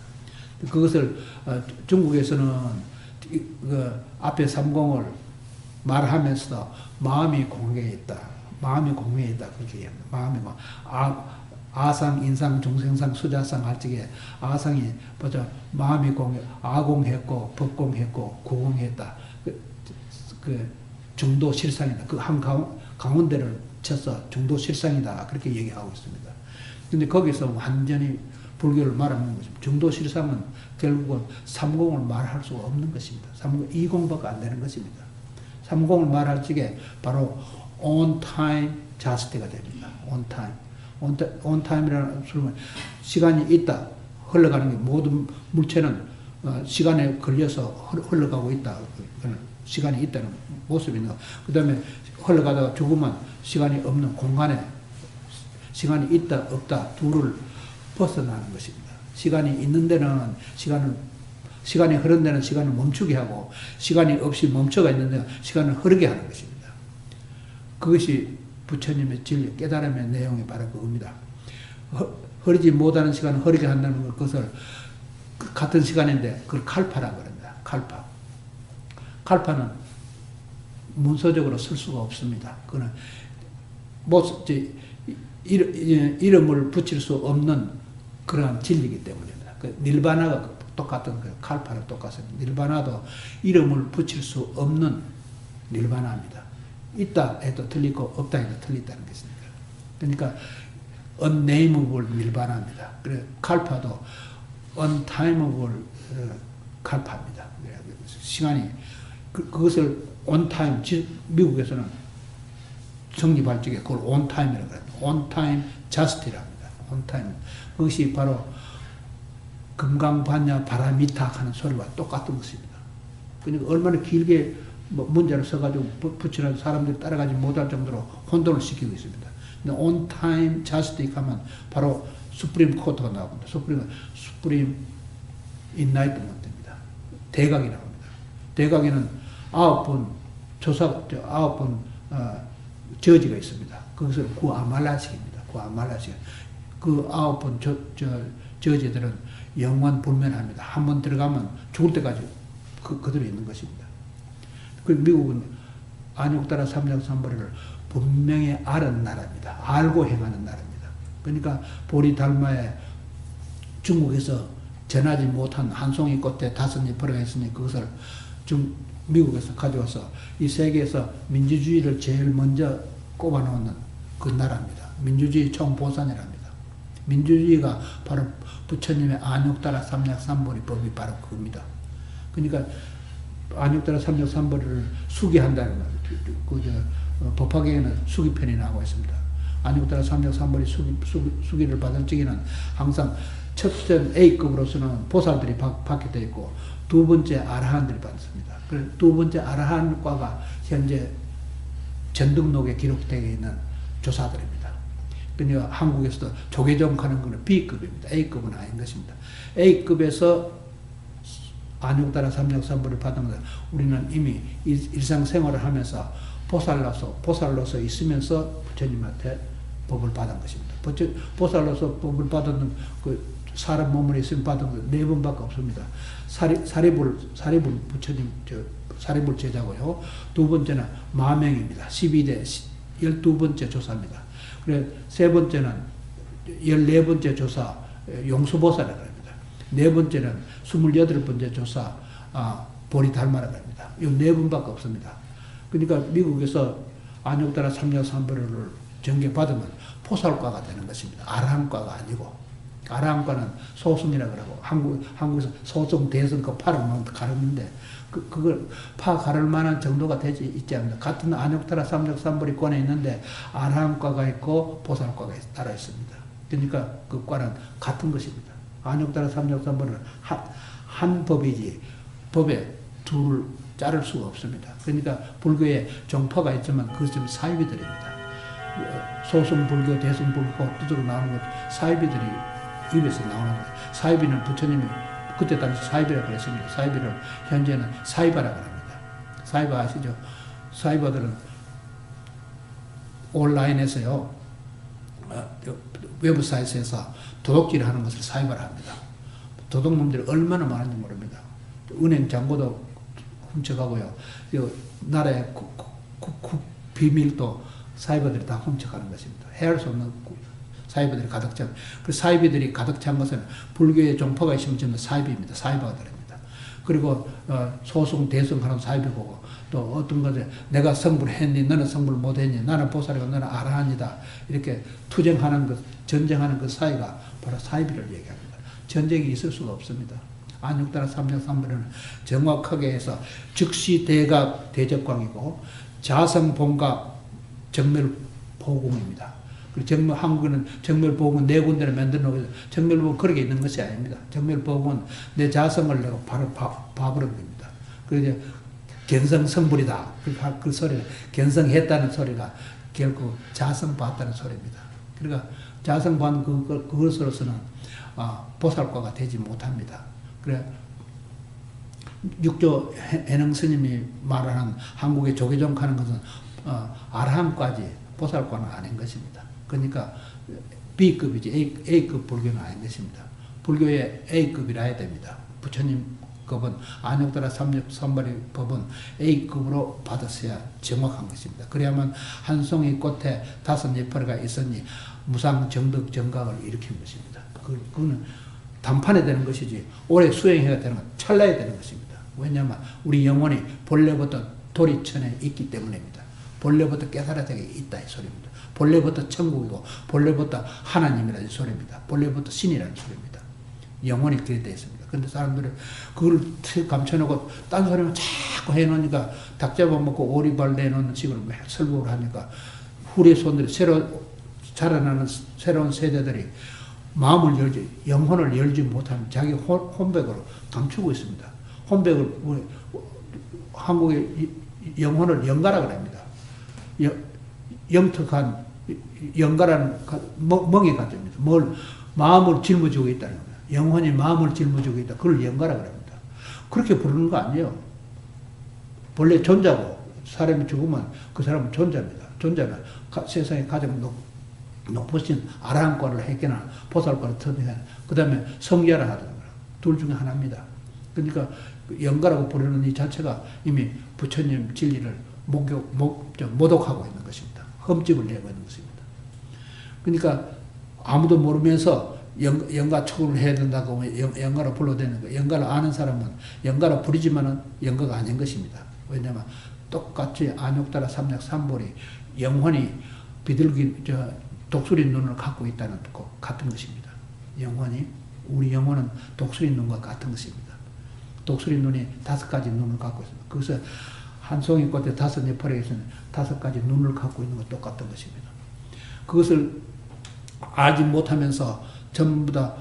[SPEAKER 2] 그것을 중국에서는 그 앞에 삼공을 말하면서도 마음이 공해에 있다. 마음이 공해에 있다. 그렇게 얘기합니다. 마음이 아상, 인상, 중생상, 수자상 할 적에 아상이 마음이 아공했고 법공했고 구공했다. 그 중도 실상이다. 그 한 가운데를 쳐서 중도 실상이다. 그렇게 얘기하고 있습니다. 근데 거기서 완전히 불교를 말하는 것입니다. 중도 실상은 결국은 삼공을 말할 수가 없는 것입니다. 이공밖에 안 되는 것입니다. 삼공을 말할 적에 바로 on time justice가 됩니다. on time. on time이라는 소리는 시간이 있다. 흘러가는 게 모든 물체는 시간에 걸려서 흘러가고 있다. 시간이 있다는 모습이 있는 거. 그 다음에 흘러가다가 죽으면 시간이 없는 공간에 시간이 있다 없다 둘을 벗어나는 것입니다. 시간이 있는 데는 시간이 흐른 데는 시간을 멈추게 하고 시간이 없이 멈춰가 있는 데는 시간을 흐르게 하는 것입니다. 그것이 부처님의 진리, 깨달음의 내용이 바로 그겁니다. 흐르지 못하는 시간을 흐르게 한다는 것을 같은 시간인데 그걸 칼파라고 합니다. 칼파. 칼파는 문서적으로 쓸 수가 없습니다. 그거는 이름을 붙일 수 없는 그러한 진리이기 때문입니다. 그 닐바나가 똑같은 거예요. 칼파는 똑같습니다. 닐바나도 이름을 붙일 수 없는 닐바나입니다. 있다 해도 틀리고 없다 해도 틀리다는 것입니다. 그러니까 unnameable 닐바나입니다. 그래 칼파도 untimeable 칼파입니다. 시간이 그것을 on time 미국에서는 성립할 적에 그걸 on time이라고 합니다. on time justice랍니다. on time 그것이 바로 금강반야 바라미타 하는 소리와 똑같은 것입니다. 그러니까 얼마나 길게 문자를 써가지고 붙이는 사람들이 따라가지 못할 정도로 혼돈을 시키고 있습니다. 근데 on time justice 하면 바로 수프림 코트가 나옵니다. 수프림 인라이트먼트입니다. 대각이 나옵니다. 대각에는 9번 저지가 있습니다. 그것을 구아말라식입니다. 구아말라식. 그 9번 저지들은 영원 불면합니다. 한번 들어가면 죽을 때까지 그대로 있는 것입니다. 그 미국은 안욕따라 삼장삼벌을 분명히 아는 나라입니다. 알고 행하는 나라입니다. 그러니까 보리달마에 중국에서 전하지 못한 한 송이 꽃에 5잎이 있으니 그것을 미국에서 가져와서 이 세계에서 민주주의를 제일 먼저 꼽아놓는 그 나라입니다. 민주주의 총보산이랍니다. 민주주의가 바로 부처님의 안육따라 삼약삼보리 법이 바로 그겁니다. 그러니까 안육따라 삼약삼보리를 수기한다는 거예요. 법화경에는 수기편이 나오고 있습니다. 안육따라 삼약삼보리 수기를 받을 적에는 항상 첫째 A급으로서는 보살들이 받게 되어 있고 두 번째 아라한들이 받습니다. 그래서 두 번째 아라한과가 현재 전등록에 기록되어 있는 조사들입니다. 그러니까 한국에서도 조계종하는 것은 B급입니다. A급은 아닌 것입니다. A급에서 안육따라 삼약삼보를 받은 것은 우리는 이미 일상생활을 하면서 보살로서 있으면서 부처님한테 법을 받은 것입니다. 보살로서 법을 받은 그 사람 몸을 있으면 받은 것 4번밖에 없습니다. 사리불 부처님, 사리불 제자고요. 두 번째는 마명입니다. 12대 12번째 조사입니다. 그래, 세 번째는 14번째 조사, 용수보살이라고 합니다. 네 번째는 28번째 조사, 보리달마라고 합니다. 이 4번밖에 없습니다. 그러니까 미국에서 안육따라 삼약삼보를 전개받으면 포살과가 되는 것입니다. 아라한과가 아니고. 아라한과는 소승이라고 하고 한국에서 소승, 대승 그 파를 가르는데 그걸 파 가를 만한 정도가 있지 않습니다. 같은 안육따라 삼약삼보리 권에 있는데 아라한과가 있고 보살과가 따라 있습니다. 그러니까 그 과는 같은 것입니다. 안육따라 삼약삼보리는 한 법이지 법에 둘을 자를 수가 없습니다. 그러니까 불교에 종파가 있지만 그것은 사이비들입니다. 소승 불교, 대승 불교 뜻으로 나오는 것 사이비들이 입에서 나오는 거예요. 사이비는 부처님이 그때 당시 사이비라고 그랬습니다. 사이비를 현재는 사이바라고 합니다. 사이바 아시죠? 사이바들은 온라인에서요, 웹사이트에서 도둑질을 하는 것을 사이바라 합니다. 도둑놈들이 얼마나 많은지 모릅니다. 은행 잔고도 훔쳐가고요. 나라의 비밀도 사이버들이 다 훔쳐가는 것입니다. 헤아릴 수 없는 사이버들이 가득 찬, 그 사이비들이 가득 찬 것은 불교의 종파가 있으면 전부 사이비입니다. 사이버들입니다. 그리고 소승, 대승 하는 사이비고 또 어떤 것을 내가 성불을 했니, 너는 성불을 못했니, 나는 보살이고 너는 아라한이다. 이렇게 투쟁하는 것, 전쟁하는 그 사이가 바로 사이비를 얘기합니다. 전쟁이 있을 수가 없습니다. 안육따라 삼약삼보리는 정확하게 해서 즉시 대각 대적광이고 자성본각 정멸보공입니다. 그리고 한국은 정멸보공은 4군데를 만들어 놓고 정멸보공 그렇게 있는 것이 아닙니다. 정멸보공은 내 자성을 내가 바로 봐버린 겁니다. 그래서 견성성불이다. 그 소리가 견성했다는 소리가 결국 자성 봤다는 소리입니다. 그러니까 자성 반 그것으로서는 보살과가 되지 못합니다. 그래 육조 해능 스님이 말하는 한국의 조계종하는 것은 아라한까지 보살과는 아닌 것입니다. 그러니까 B급이지 A급 불교는 아닌 것입니다. 불교의 A급이라 해야 됩니다. 부처님 급은 안육따라 삼약삼보리 법은 A급으로 받았어야 정확한 것입니다. 그래야만 한 송이 꽃에 5잎이 있으니 무상정득 정각을 일으킨 것입니다. 그거는 단판에 되는 것이지 오래 수행해야 되는 건 찰나에 되는 것입니다. 왜냐하면 우리 영혼이 본래부터 도리천에 있기 때문입니다. 본래부터 깨달아되게 있다 이 소리입니다. 본래부터 천국이고 본래부터 하나님이라는 소리입니다. 본래부터 신이라는 소리입니다. 영혼이 그렇게 되어 있습니다. 그런데 사람들은 그걸 감춰놓고 딴 소리만 자꾸 해놓으니까 닭 잡아먹고 오리발 내놓는 식으로 막 설법을 하니까 후리 손들이 새로 자라나는 새로운 세대들이 마음을 열지, 영혼을 열지 못하는 자기 혼백으로 감추고 있습니다. 혼백을, 한국의 영혼을 영가라고 합니다. 영특한, 영가라는 멍이 가집니다. 마음을 짊어지고 있다는 거예요. 영혼이 마음을 짊어지고 있다. 그걸 영가라고 합니다. 그렇게 부르는 거 아니에요. 본래 존자고, 사람이 죽으면 그 사람은 존자입니다. 존자는 세상에 가장 높으신 아라한과를 했거나 보살과를 터득하나 그 다음에 성자라 하든가 둘 중에 하나입니다. 그러니까 영가라고 부르는 이 자체가 이미 부처님 진리를 모독하고 있는 것입니다. 흠집을 내고 있는 것입니다. 그러니까 아무도 모르면서 영가 초구를 해야 된다고 영가로 불러대는 거. 영가를 아는 사람은 영가로 부르지만은 영가가 아닌 것입니다. 왜냐하면 똑같이 안욕따라 삼략삼벌이 영혼이 비둘기 독수리 눈을 갖고 있다는 것 같은 것입니다. 영혼이 우리 영혼은 독수리 눈과 같은 것입니다. 독수리 눈이 5가지 눈을 갖고 있습니다. 그래서 한 송이 꽃에 5 네팔에 있는 5가지 눈을 갖고 있는 것 똑같은 것입니다. 그것을 알지 못하면서 전부 다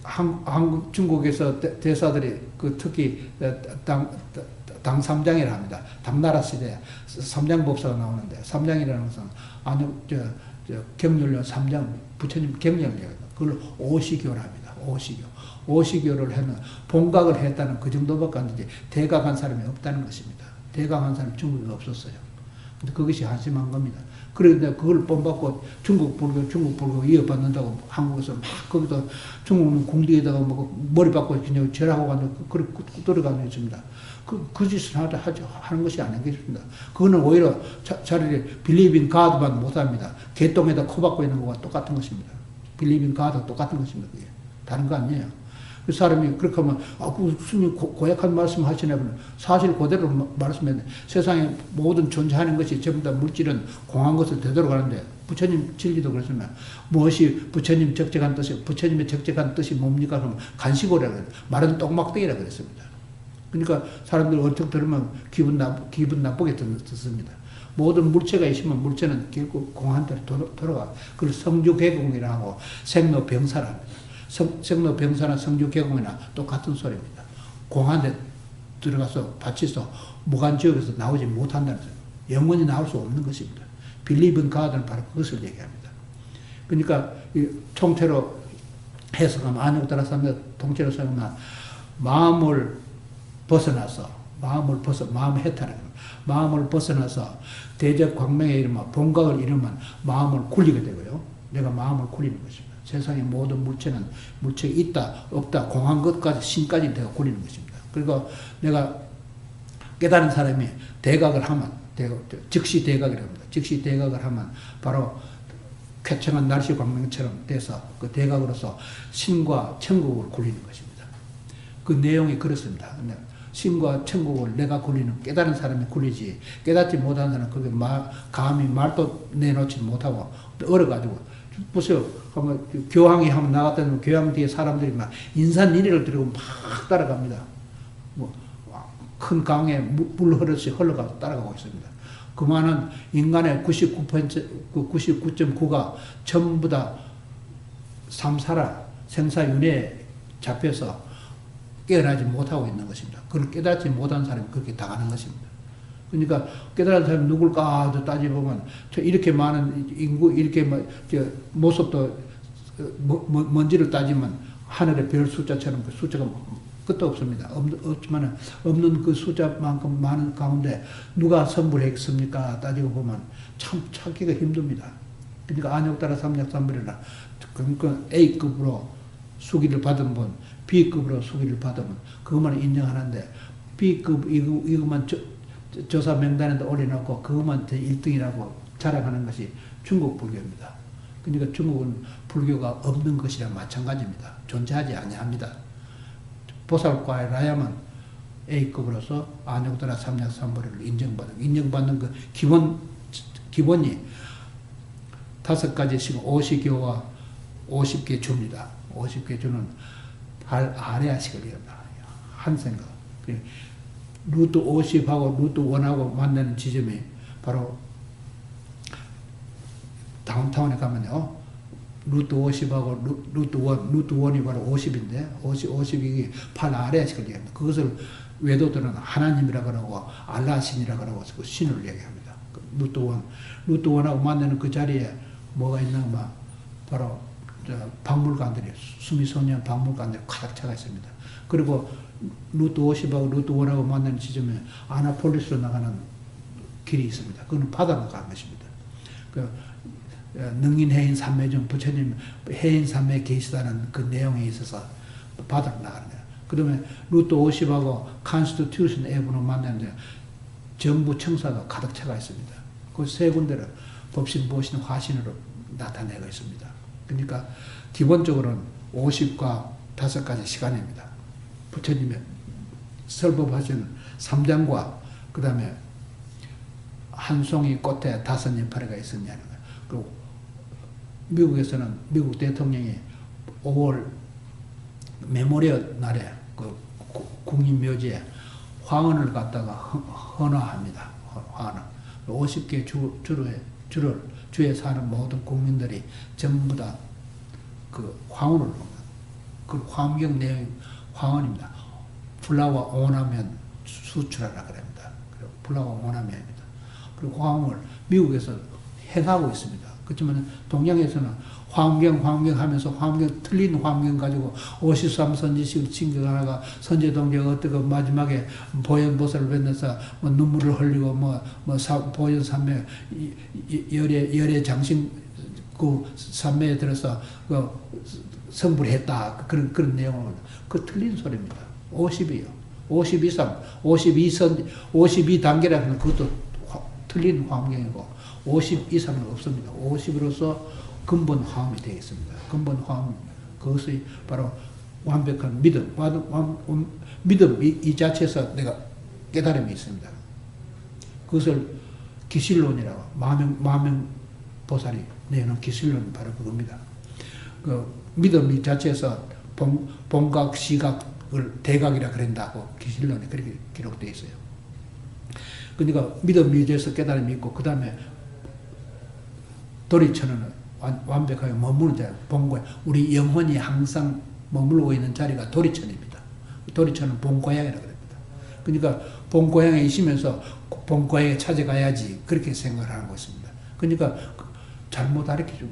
[SPEAKER 2] 한국 중국에서 대사들이 그 특히 당삼장이라 합니다. 당나라 시대 삼장법사가 나오는데 삼장이라는 것은 경륜료 삼장 부처님 경륜료 그걸 오시교라 합니다. 오시교를 하는 본각을 했다는 그 정도밖에 안 되지 대각한 사람이 없다는 것입니다. 대각한 사람이 중국에 없었어요. 근데 그것이 한심한 겁니다. 그런데 그걸 본받고 중국 불교 이어받는다고 한국에서 막 거기다 중국 궁디에다가 뭐 머리 받고 그냥 절하고 가는 그렇게 들어가는 있습니다. 그 짓을 하는 것이 아니겠습니다. 그거는 오히려 차라리 빌리빈 가드만 못합니다. 개똥에다 코 박고 있는 거와 똑같은 것입니다. 빌리빈 가드 똑같은 것입니다. 그게. 다른 거 아니에요. 그 사람이 그렇게 하면 그 스님 고약한 말씀 하시네 보면 사실 그대로 말씀했는데 세상에 모든 존재하는 것이 전부 다 물질은 공한 것을 되돌아가는데 부처님 진리도 그랬으면 무엇이 부처님 적적한 뜻이 부처님의 적적한 뜻이 뭡니까? 그러면 간식오라 그래요. 마른 똥막대기라 그랬습니다. 그러니까 사람들 언뜻 들으면 기분 나쁘게 듣습니다. 모든 물체가 있으면 물체는 결국 공한대로 돌아가. 그걸 성주개공이라고 하고 생로병사랍니다. 생로병사나 성주개공이나 똑같은 소리입니다. 공한대 들어가서 받쳐서 무간지역에서 나오지 못한다는 소리. 영원히 나올 수 없는 것입니다. 빌리브는 가드는 바로 그것을 얘기합니다. 그러니까 총체로 해석하면 안욕따라 삼력 통째로 설명하면 마음을 벗어나서 마음 해탈하는 마음을 벗어나서 대적 광명에 이르면 본각을 이루면 마음을 굴리게 되고요. 내가 마음을 굴리는 것입니다. 세상의 모든 물체는 물체가 있다 없다 공한 것까지 신까지 내가 굴리는 것입니다. 그리고 내가 깨달은 사람이 대각을 하면 즉시 대각을 합니다. 즉시 대각을 하면 바로 쾌청한 날씨 광명처럼 돼서 그 대각으로서 신과 천국을 굴리는 것입니다. 그 내용이 그렇습니다. 신과 천국을 내가 굴리는 깨달은 사람이 굴리지 깨닫지 못한 사람은 그게 감히 말도 내놓지 못하고 얼어가지고 보세요. 교황이 한번 나갔다면 교황 뒤에 사람들이 막 인산인해를 들고 막 따라갑니다. 큰 강에 물 흐르듯이 흘러가서 따라가고 있습니다. 그만한 인간의 99.9가 전부 다 삼사라 생사윤회에 잡혀서 깨어나지 못하고 있는 것입니다. 그걸 깨닫지 못한 사람이 그렇게 당하는 것입니다. 그러니까 깨달은 사람이 누굴까 따져보면 이렇게 많은 인구 이렇게 모습도 먼지를 따지면 하늘의 별 숫자처럼 그 숫자가 끝도 없습니다. 없지만 없는 그 숫자만큼 많은 가운데 누가 선불했습니까? 따지고 보면 참 찾기가 힘듭니다. 그러니까 안욕따라 삼략삼벌이나 그러니까 A급으로 수기를 받은 분, B급으로 수기를 받으면 그것만 인정하는데 B급 이것만 조사 명단에다 올려놓고 그것만 1등이라고 자랑하는 것이 중국 불교입니다. 그러니까 중국은 불교가 없는 것이랑 마찬가지입니다. 존재하지 아니합니다. 보살과의 라야만 A급으로서 안욕따라 삼략삼벌을 인정받는 그 기본이 5가지씩 50교와 50개 줍니다. 50개 주는 아래아식을 이른다. 한 생각. 루트 50하고 루트 1하고 만나는 지점이 바로 다운타운에 가면요. 루트 50하고 루트 1이 바로 50인데 50이 팔 아래아식을 얘기합니다. 그것을 외도들은 하나님이라고 하고 알라신이라고 하고 그 신을 얘기합니다. 루트 1하고 만나는 그 자리에 뭐가 있는가 바로 박물관들이 수미소년 박물관들이 가득 차가 있습니다. 그리고 루트 50하고 루트 1하고 만나는 지점에 아나폴리스로 나가는 길이 있습니다. 그건 바다로 가는 것입니다. 능인해인 삼매 중 부처님 해인 삼매에 계시다는 그 내용에 있어서 바다로 나가는 거예요. 그러면 루트 50하고 컨스티튜션 앱으로 만나는데 정부 청사가 가득 차가 있습니다. 그 세 군데를 법신, 보신, 화신으로 나타내고 있습니다. 그러니까 기본적으로는 50과 5가지 시간입니다. 부처님의 설법하신 3장과 그 다음에 한 송이 꽃에 5연파리가 있었냐는 거예요. 그리고 미국에서는 미국 대통령이 5월 메모리얼 날에 그 국립묘지에 화환을 갖다가 헌화합니다. 화환을. 50개 주에 사는 모든 국민들이 전부 다 그 화환을 봅니다. 그 화엄경 내용이 화환입니다. 플라워 오나면 수출하라 그럽니다. 플라워 오나면입니다. 그리고 화엄을 미국에서 행하고 있습니다. 그렇지만 동양에서는 화엄경 하면서 화엄경 틀린 화엄경 가지고 53선지식을 챙겨가다가 선제동자가 어떻게 마지막에 보현보살을 뵙면서 뭐 눈물을 흘리고 보현산매 열의 장신 그 산매에 들어서 그 성불을 했다. 그런 내용을 그 틀린 소리입니다. 50이요. 52단계라는 그것도 틀린 화엄경이고 50 이상은 없습니다. 50으로서 근본 화엄이 되겠습니다. 근본 화엄, 그것이 바로 완벽한 믿음, 믿음 이 자체에서 내가 깨달음이 있습니다. 그것을 기실론이라고 마명보살이 내는 기실론이 바로 그겁니다. 그 믿음 이 자체에서 본각, 시각을 대각이라 그런다고 기실론에 그렇게 기록되어 있어요. 그러니까 믿음 위에서 깨달음이 있고 그 다음에 도리처는 완벽하게 머무는 자리, 본고야. 우리 영혼이 항상 머물고 있는 자리가 도리천입니다. 도리천은 본고향이라고 합니다. 그러니까 본고향에 있으면서 본고향에 찾아가야지 그렇게 생각을 하는 것입니다. 그러니까 잘못 가르치죠.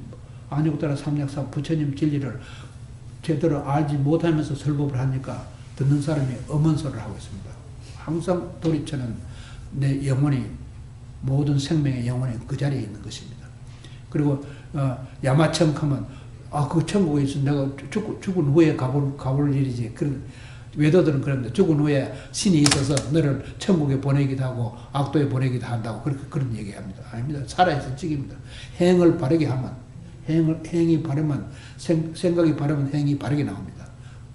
[SPEAKER 2] 안익따라 삼약사 부처님 진리를 제대로 알지 못하면서 설법을 하니까 듣는 사람이 엄언소를 하고 있습니다. 항상 도리처는 내 영혼이 모든 생명의 영혼이 그 자리에 있는 것입니다. 그리고 야마청하면 그 천국에 있어 내가 죽은 후에 가볼 일이지. 그런 외도들은 그런데 죽은 후에 신이 있어서 너를 천국에 보내기도 하고 악도에 보내기도 한다고 그런 얘기합니다. 아닙니다. 살아있을 적입니다. 행을 바르게 하면 행이 바르면 생각이 바르면 행이 바르게 나옵니다.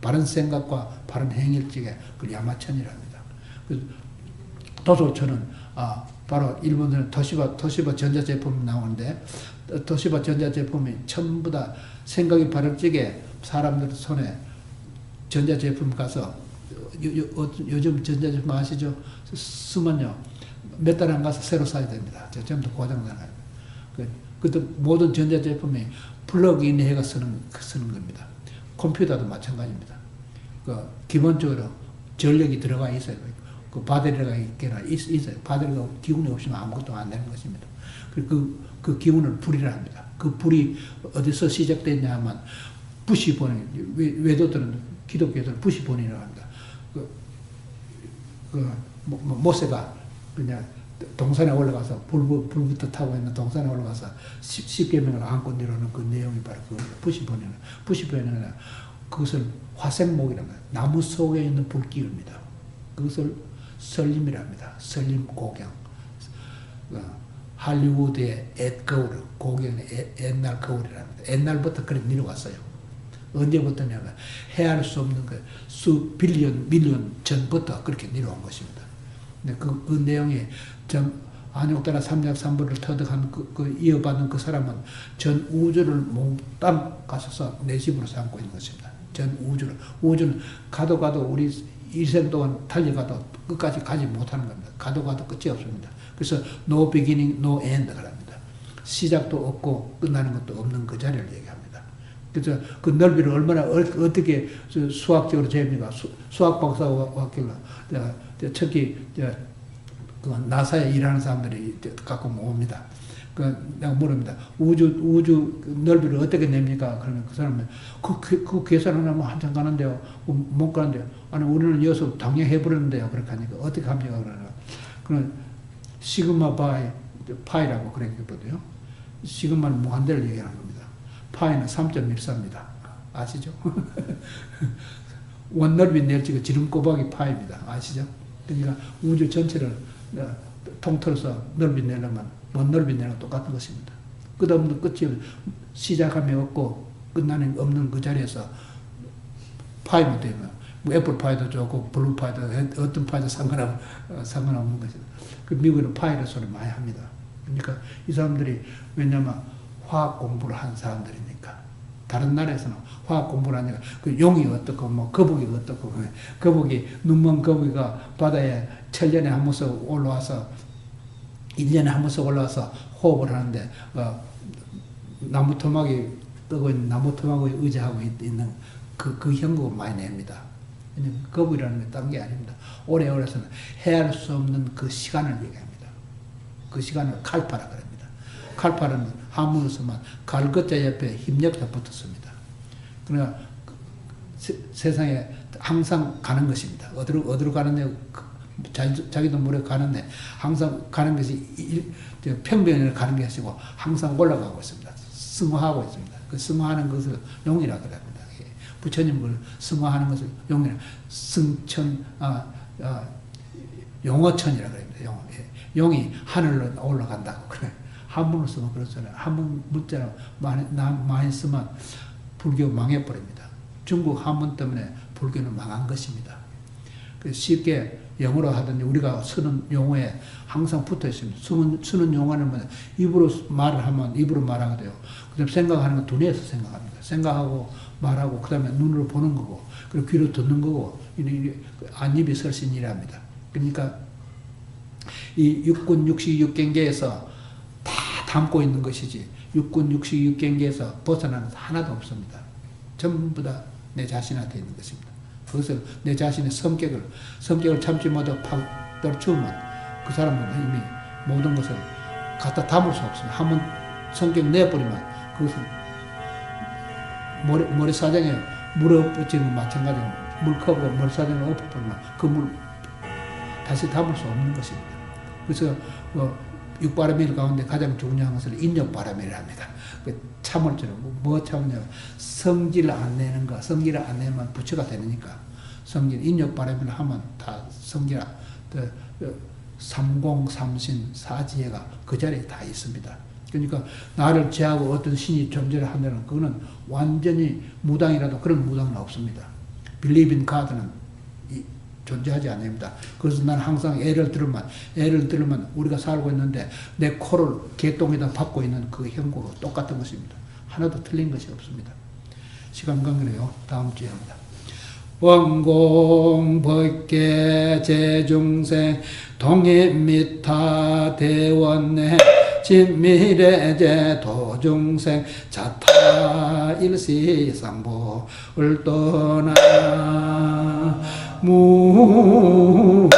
[SPEAKER 2] 바른 생각과 바른 행일 적에 그 야마천이랍니다. 도소천은 바로 일본에는 도시바 전자제품이 나오는데 도시바 전자제품이 전부 다 생각이 바를 적에 사람들 손에 전자제품 가서 요즘 전자제품 아시죠? 쓰면요 몇 달 안 가서 새로 사야 됩니다. 전부 고장나요. 그때 모든 전자제품이 플러그인 해가 쓰는 겁니다. 컴퓨터도 마찬가지입니다. 기본적으로 전력이 들어가 있어요. 그 배터리가 있어요. 배터리가 기운이 없으면 아무것도 안 되는 것입니다. 그 기운을 불이라 합니다. 그 불이 어디서 시작됐냐 하면 불이 보내, 외도들은, 기독교들은 불이 보내라고 합니다. 모세가 그냥 동산에 올라가서 불부터 타고 있는 동산에 올라가서 10계명을 안고 내려오는 그 내용이 바로 그거예요. 불이 보내는 그것을 화생목이라고 합니다. 나무 속에 있는 불기입니다. 그것을 설림이랍니다. 설림 고경. 할리우드의 앳거울, 고경의 옛날 거울이랍니다. 옛날부터 그렇게 내려왔어요. 언제부터냐면 헤아릴 수 없는 수 빌리언, 밀리언 전부터 그렇게 내려온 것입니다. 근데 그 내용이 안익따라 삼약삼부를 터득한 이어받는 그 사람은 전 우주를 몽땅 가셔서 내 집으로 삼고 있는 것입니다. 전 우주는 가도 우리 일생 동안 달려가도 끝까지 가지 못하는 겁니다. 가도 끝이 없습니다. 그래서 no beginning, no end 그럽니다. 시작도 없고 끝나는 것도 없는 그 자리를 얘기합니다. 그래서 그 넓이를 얼마나 어떻게 수학적으로 재입니까? 수학 박사가 왔길래 특히 그 나사에 일하는 사람들이 갖고 옵니다. 내가 물습니다. 우주 넓이를 어떻게 냅니까? 그러면 그 사람은 그 계산을 하면 한참 가는데요. 못 가는데요. 아니 우리는 여기서 당연히 해버렸는데요. 그렇게 하니까 어떻게 합니까? 그러면 시그마 파이라고 그렇게 보거든요. 시그마는 무한대를 얘기하는 겁니다. 파이는 3.14입니다. 아시죠? 원넓이 낼지가 지름꼬박이 파입니다. 아시죠? 그러니까 우주 전체를 통틀어서 넓이 내려면 못 넓인 데랑 똑같은 것입니다. 끝없는 끝이 시작함이 없고 끝나는 없는 그 자리에서 파이면 되면 뭐 애플파이도 좋고 블루파이도 어떤 파이도 상관없는 것이다. 그 미국에는 파이를 소리 많이 합니다. 그러니까 이 사람들이 왜냐면 화학 공부를 한 사람들이니까. 다른 나라에서는 화학 공부를 하니까 그 용이 어떻고 뭐 거북이 어떻고 거북이 눈먼 거북이가 바다에 천년에 한 번씩 올라와서 1년에 한 번씩 올라와서 호흡을 하는데 나무 토막이 뜨고 있는 나무 토막에 의지하고 있는 그 형국을 많이 냅니다. 거북이라는 게 딴 게 아닙니다. 오래오래서는 헤아릴 수 없는 그 시간을 얘기합니다. 그 시간을 칼파라 그럽니다. 칼파는 한문을 쓰면 갈것자 옆에 힘역자 붙었습니다. 그러나 세상에 항상 가는 것입니다. 어디로 가는데 자기도 모르게 가는데 항상 가는 것이 평변을 가는 게 아니고 항상 올라가고 있습니다. 승화하고 있습니다. 그 승화하는 것을 용이라 그럽니다. 부처님을 승화하는 것을 용이라 승천 용어천이라 그럽니다. 용이 하늘로 올라간다고 그래. 한문을 쓰면 그렇잖아요. 한문 문자로 많이 쓰면 불교 망해버립니다. 중국 한문 때문에 불교는 망한 것입니다. 쉽게 영어로 하든지 우리가 쓰는 용어에 항상 붙어 있습니다. 쓰는 용어는 뭐 입으로 말을 하면 입으로 말하게 돼요. 그 다음에 생각하는 건 두뇌에서 생각합니다. 생각하고 말하고 그 다음에 눈으로 보는 거고 그리고 귀로 듣는 거고 안입이 설신이랍니다. 그러니까 이 육군 육식 육경계에서 다 담고 있는 것이지 육군 육식 육경계에서 벗어나는 것은 하나도 없습니다. 전부 다 내 자신한테 있는 것입니다. 그것을 내 자신의 성격을 참지 못하고 팍 떨치우면 그 사람은 이미 모든 것을 갖다 담을 수 없습니다. 한번 성격 내버리면 그것은 모래사장에 물에 엎어지는 마찬가지로 물컵으로 모래사장에 엎어버리면 그 물 다시 담을 수 없는 것입니다. 그래서 육바라밀 가운데 가장 중요한 것을 인욕바라밀이라 합니다. 참을 줄은 뭐 참느냐 성질을 안 내는 거 성질을 안 내면 부처가 되니까 성질 인욕바라밀을 하면 다 성질 삼공삼신 사지혜가 그 자리에 다 있습니다. 그러니까 나를 제하고 어떤 신이 존재를 한다는 그거는 완전히 무당이라도 그런 무당은 없습니다. Believe in God는 존재하지 않습니다. 그래서 난 항상 예를 들면 우리가 살고 있는데 내 코를 개똥에다 박고 있는 그 형국으로 똑같은 것입니다. 하나도 틀린 것이 없습니다. 시간 관계로요. 다음 주에 합니다. 원공 법계 제중생 동입미타 대원내 진미래제 도중생 자타 일시상보를 떠나 무